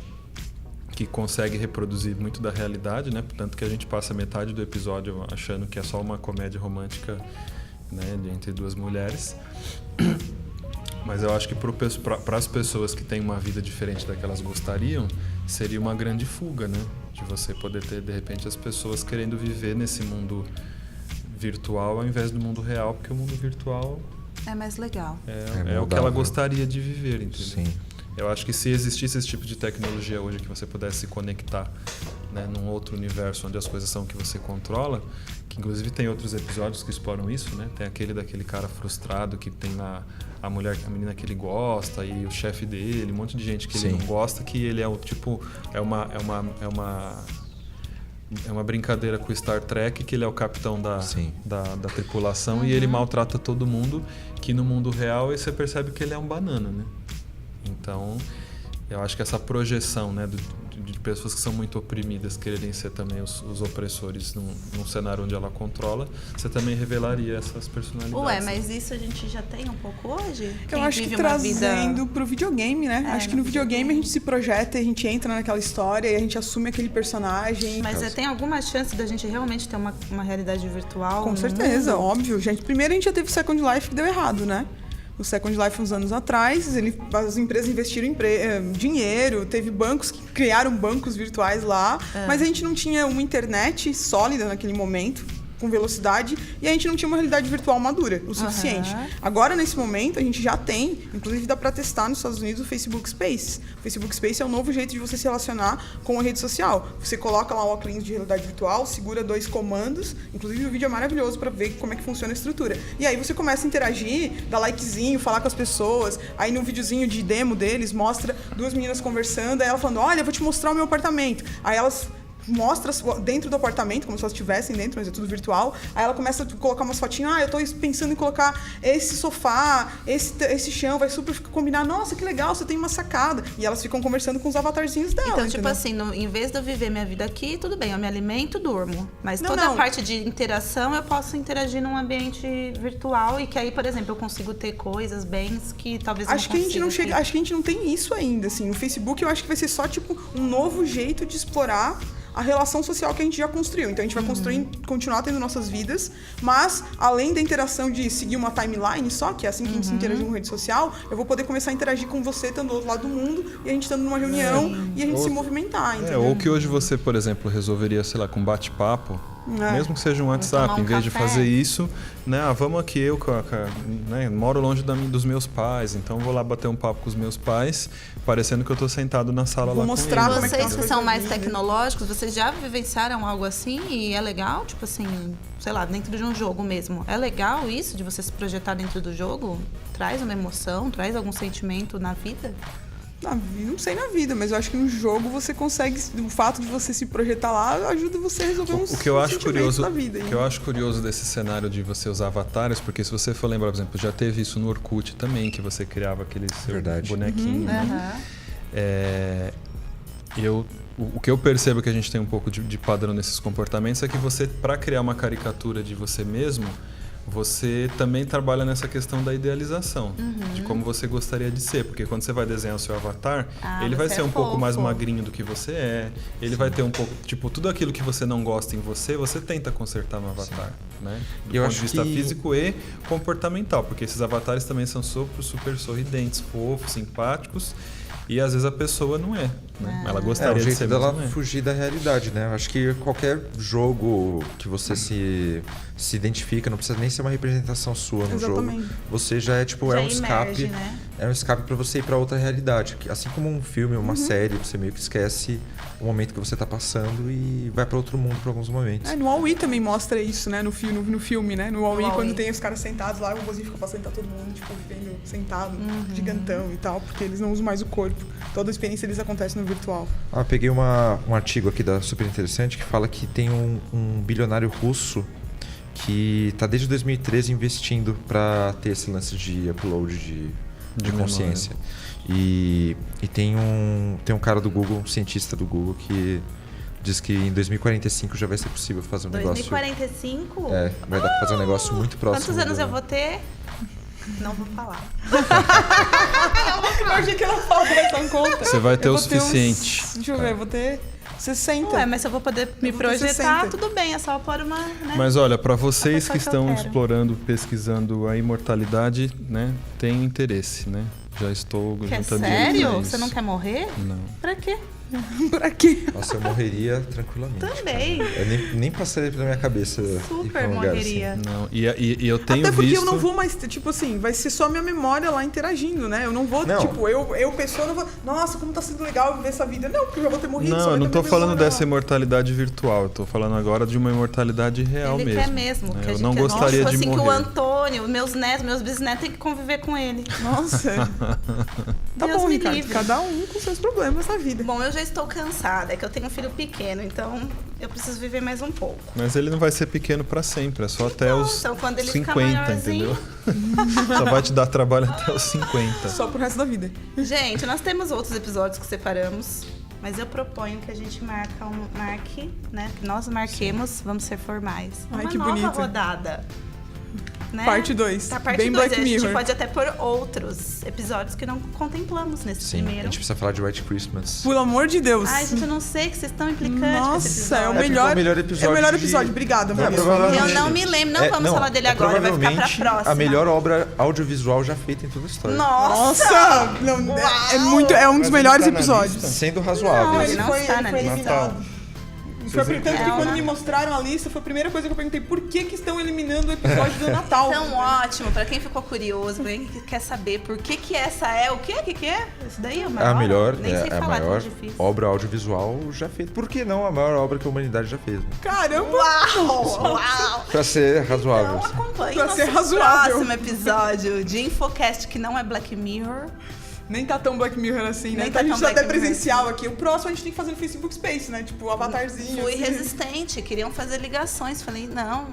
que consegue reproduzir muito da realidade, né? Tanto que a gente passa metade do episódio achando que é só uma comédia romântica, né? Entre duas mulheres. Mas eu acho que para as pessoas que têm uma vida diferente da que elas gostariam, seria uma grande fuga, né? De você poder ter, de repente, as pessoas querendo viver nesse mundo virtual ao invés do mundo real, porque o mundo virtual É mais legal. é o que ela gostaria de viver, entendeu? Sim. Eu acho que se existisse esse tipo de tecnologia hoje que você pudesse se conectar, né, num outro universo onde as coisas são que você controla, que inclusive tem outros episódios que exploram isso, né? Tem aquele daquele cara frustrado que tem lá a menina que ele gosta e o chefe dele, um monte de gente que ele não gosta, que ele é o tipo é uma brincadeira com o Star Trek, que ele é o capitão da tripulação e ele maltrata todo mundo, que no mundo real você percebe que ele é um banana, né? Então, eu acho que essa projeção, né, de pessoas que são muito oprimidas quererem ser também os opressores num cenário onde ela controla, você também revelaria essas personalidades. Ué, mas isso a gente já tem um pouco hoje? Eu acho que trazendo pro videogame, né? Acho que no videogame a gente se projeta, a gente entra naquela história e a gente assume aquele personagem. Mas tem alguma chance da gente realmente ter uma realidade virtual? Com certeza, óbvio. Primeiro a gente já teve o Second Life que deu errado, né? O Second Life uns anos atrás, as empresas investiram dinheiro, teve bancos que criaram bancos virtuais lá, mas a gente não tinha uma internet sólida naquele momento, com velocidade, e a gente não tinha uma realidade virtual madura o suficiente. Agora, nesse momento, a gente já tem, inclusive dá para testar nos Estados Unidos o Facebook Space. O Facebook Space é um novo jeito de você se relacionar com a rede social. Você coloca lá um óculos de realidade virtual, segura 2 comandos, inclusive o vídeo é maravilhoso para ver como é que funciona a estrutura. E aí você começa a interagir, dar likezinho, falar com as pessoas, aí no videozinho de demo deles, mostra 2 meninas conversando, aí ela falando, olha, eu vou te mostrar o meu apartamento. Aí elas mostra dentro do apartamento, como se elas estivessem dentro, mas é tudo virtual. Aí ela começa a colocar umas fotinhas, eu tô pensando em colocar esse sofá, esse chão, vai super combinar. Nossa, que legal, você tem uma sacada. E elas ficam conversando com os avatarzinhos dela. Então, entendeu? tipo assim, em vez de eu viver minha vida aqui, tudo bem, eu me alimento, durmo. Mas toda a parte de interação eu posso interagir num ambiente virtual e que aí, por exemplo, eu consigo ter coisas, bens que talvez eu não consiga. Acho que a gente não tem isso ainda, assim. O Facebook eu acho que vai ser só, tipo, um novo jeito de explorar a relação social que a gente já construiu. Então a gente vai continuar tendo nossas vidas, mas além da interação de seguir uma timeline só, que é assim que a gente se interage com rede social, eu vou poder começar a interagir com você estando do outro lado do mundo e a gente estando numa reunião e a gente se movimentar, entendeu? Ou que hoje você, por exemplo, resolveria, sei lá, com bate-papo, mesmo que seja um WhatsApp, em vez de fazer isso, né? Vamos aqui, eu né, moro longe dos meus pais, então vou lá bater um papo com os meus pais, parecendo que eu tô sentado na sala lá mostrar com eles. como é que Vocês que são mais tecnológicos, vocês já vivenciaram algo assim e é legal? Tipo assim, sei lá, dentro de um jogo mesmo. É legal isso de você se projetar dentro do jogo? Traz uma emoção, traz algum sentimento na vida? Não sei na vida, mas eu acho que no jogo você consegue, o fato de você se projetar lá ajuda você a resolver uns o que eu acho curioso da vida. O que eu acho curioso desse cenário de você usar avatares, porque se você for lembrar, por exemplo, já teve isso no Orkut também, que você criava aquele seu bonequinho, né? O que eu percebo que a gente tem um pouco de padrão nesses comportamentos é que você, para criar uma caricatura de você mesmo, você também trabalha nessa questão da idealização, de como você gostaria de ser. Porque quando você vai desenhar o seu avatar, ele vai ser um pouco mais magrinho do que você é, ele vai ter um pouco, tipo, tudo aquilo que você não gosta em você, você tenta consertar no avatar, né? Do ponto de vista físico e comportamental, porque esses avatares também são super sorridentes, fofos, simpáticos. E às vezes a pessoa não é, né? Ela gostaria de ser, mas dela não é. fugir da realidade, né? Eu acho que qualquer jogo que você se identifica, não precisa nem ser uma representação sua no jogo. Você já é tipo, Já um escape. emerge, né? é um escape para você ir para outra realidade. Assim como um filme, uma série, você meio que esquece o momento que você tá passando e vai para outro mundo por alguns momentos. No Wall-E também mostra isso, né? No filme, né? No Wall-E, Wall-E. quando tem os caras sentados lá, o robôzinho fica pra sentar todo mundo, tipo, vivendo sentado, gigantão e tal, porque eles não usam mais o corpo. Toda a experiência deles acontece no virtual. Peguei um artigo aqui da Super Interessante que fala que tem um bilionário russo que tá desde 2013 investindo para ter esse lance de upload de consciência. E tem um cara do Google, um cientista do Google, que diz que em 2045 já vai ser possível fazer um 2045? negócio... vai dar pra fazer um negócio muito próximo. Quantos anos eu vou ter? Não vou falar. Eu achei que ela falava essa conta. Você vai ter Eu o vou ter suficiente. Deixa eu ver, eu vou ter 60. Ué, mas se eu vou poder me Eu vou ter projetar, 60. tudo bem, é só pôr uma, né? Mas olha, para vocês Só que que eu estão quero. explorando, pesquisando a imortalidade, né? Tem interesse, né? Já estou Quer juntando sério? dinheiro pra Você isso. não quer morrer? Não. Pra quê? Pra quê? Nossa, eu morreria tranquilamente. Também. cara. Eu nem passaria pela minha cabeça ir pra Super um lugar morreria. assim. Não. E eu tenho Até porque visto... eu não vou mais, tipo assim, vai ser só minha memória lá interagindo, né? Eu não vou, Não. tipo, eu pessoa, não vou, nossa, como tá sendo legal viver essa vida. Não, porque eu já vou ter morrido. só Não, vai eu não ter tô minha falando memória dessa lá. imortalidade virtual. Eu tô falando agora de uma imortalidade real Ele mesmo. quer mesmo. né? Que a Eu gente não quer. gostaria Nossa, de assim, que o morrer. Antônio, meus netos, meus bisnetos têm que conviver com ele. Nossa. Tá Deus bom, me Ricardo. livre. Cada um com seus problemas na vida. Bom, eu já estou cansada, é que eu tenho um filho pequeno, então eu preciso viver mais um pouco. Mas ele não vai ser pequeno pra sempre, é só até Bom, os então quando ele ficar 50, maiorzinho- entendeu? Só vai te dar trabalho até os 50. Só pro resto da vida. Gente, nós temos outros episódios que separamos, mas eu proponho que a gente marque, né? Que nós marquemos, vamos ser formais. Ai, Uma que nova bonito. rodada. Né? Parte 2. A parte Bem 2, Black a gente Mirror. pode até pôr outros episódios que não contemplamos nesse Sim, a primeiro. gente precisa falar de White Christmas. Pelo amor de Deus. Ai, gente, eu não sei que vocês estão implicantes com esse Nossa, episódio. é o porque melhor, é o melhor episódio É o melhor de- episódio. Obrigada, Maria. provavelmente- Eu não me lembro, não vamos falar dele agora, vai ficar pra provavelmente próxima. a melhor obra audiovisual já feita em toda a história. Nossa! Não, Uau! é um dos Mas melhores ele tá na episódios. lista? Sendo razoável. Não, assim. ele não está na lista. eliminado. Foi tanto que viram? quando me mostraram a lista, foi a primeira coisa que eu perguntei: por que estão eliminando o episódio do Natal? Então, ótimo, pra quem ficou curioso, pra quem quer saber por que essa é, o quê? O que é? Isso daí é o É maior? a melhor, Nem sei é a falar, é maior tão difícil. obra audiovisual já feita. Por que não a maior obra que a humanidade já fez? Né? Caramba! Uau! Uau! Pra ser razoável. Então assim. acompanhe Pra nosso ser razoável. próximo episódio de Infocast, que não é Black Mirror. Nem tá tão Black Mirror assim, né? Nem Então tá a gente tão tá até Black Mirror presencial aqui. O próximo a gente tem que fazer no Facebook Space, né? Tipo, o avatarzinho. Fui assim. resistente, queriam fazer ligações. Falei, não,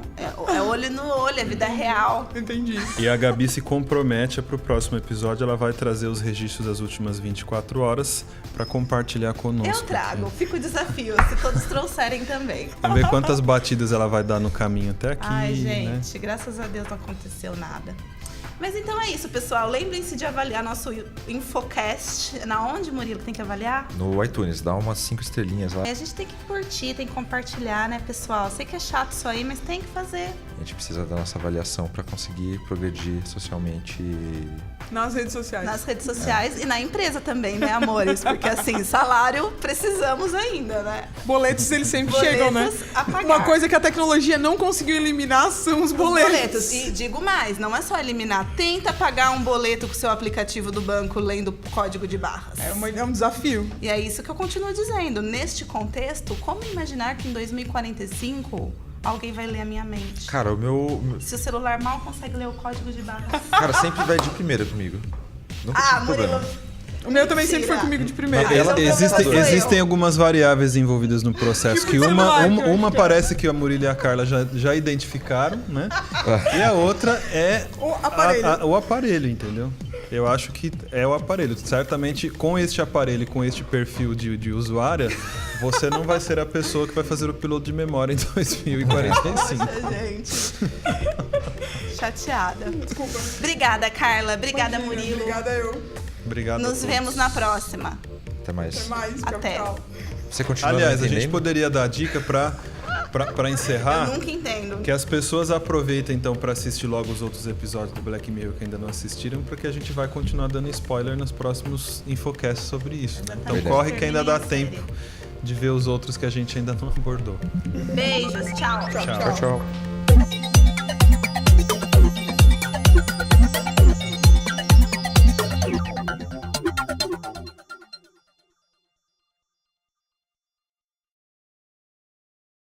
é olho no olho, é vida real. Entendi. E a Gabi se compromete pro próximo episódio, ela vai trazer os registros das últimas 24 horas pra compartilhar conosco. Eu trago, fica o desafio, se todos trouxerem também. Vamos ver quantas batidas ela vai dar no caminho até aqui, Ai, né? gente, graças a Deus não aconteceu nada. Mas então é isso, pessoal. Lembrem-se de avaliar nosso Infocast. Na onde, Murilo, tem que avaliar? No iTunes, dá umas 5 estrelinhas lá. A gente tem que curtir, tem que compartilhar, né, pessoal? Sei que é chato isso aí, mas tem que fazer. A gente precisa da nossa avaliação pra conseguir progredir socialmente. Nas redes sociais. Nas redes sociais e na empresa também, né, amores? Porque assim, salário precisamos ainda, né? Boletos, eles sempre Boletos chegam, né? a pagar. Uma coisa que a tecnologia não conseguiu eliminar são os boletos. E digo mais, não é só eliminar. Tenta pagar um boleto com o seu aplicativo do banco lendo código de barras. É um desafio. E é isso que eu continuo dizendo. Neste contexto, como imaginar que em 2045 alguém vai ler a minha mente? Cara, o meu. Se o celular mal consegue ler o código de barras. Cara, sempre vai de primeira comigo. Nunca Ah, tive problema. Murilo. O meu também sempre foi Mentira. comigo de primeira. Mas ela- Existem algumas variáveis envolvidas no processo. Tipo Que celular, uma que parece que a Murilo e a Carla já identificaram, né? E a outra é O aparelho. o aparelho, entendeu? Eu acho que é o aparelho. Certamente, com este aparelho e com este perfil de usuária, você não vai ser a pessoa que vai fazer o piloto de memória em 2045. Poxa, gente. Chateada. Desculpa. Obrigada, Carla. Obrigada, Murilo. Obrigada eu. Obrigado. a Nos todos. vemos na próxima. Até mais. Até mais. Tchau, Até. tchau. Você continua Aliás, não a gente entendendo? poderia dar dica pra encerrar. Eu nunca entendo. Que as pessoas aproveitem então para assistir logo os outros episódios do Black Mirror que ainda não assistiram, porque a gente vai continuar dando spoiler nos próximos infocasts sobre isso. Né? Então Exatamente. corre que ainda dá Terminem a tempo de ver os outros que a gente ainda não abordou. Beijos, tchau. Tchau, tchau.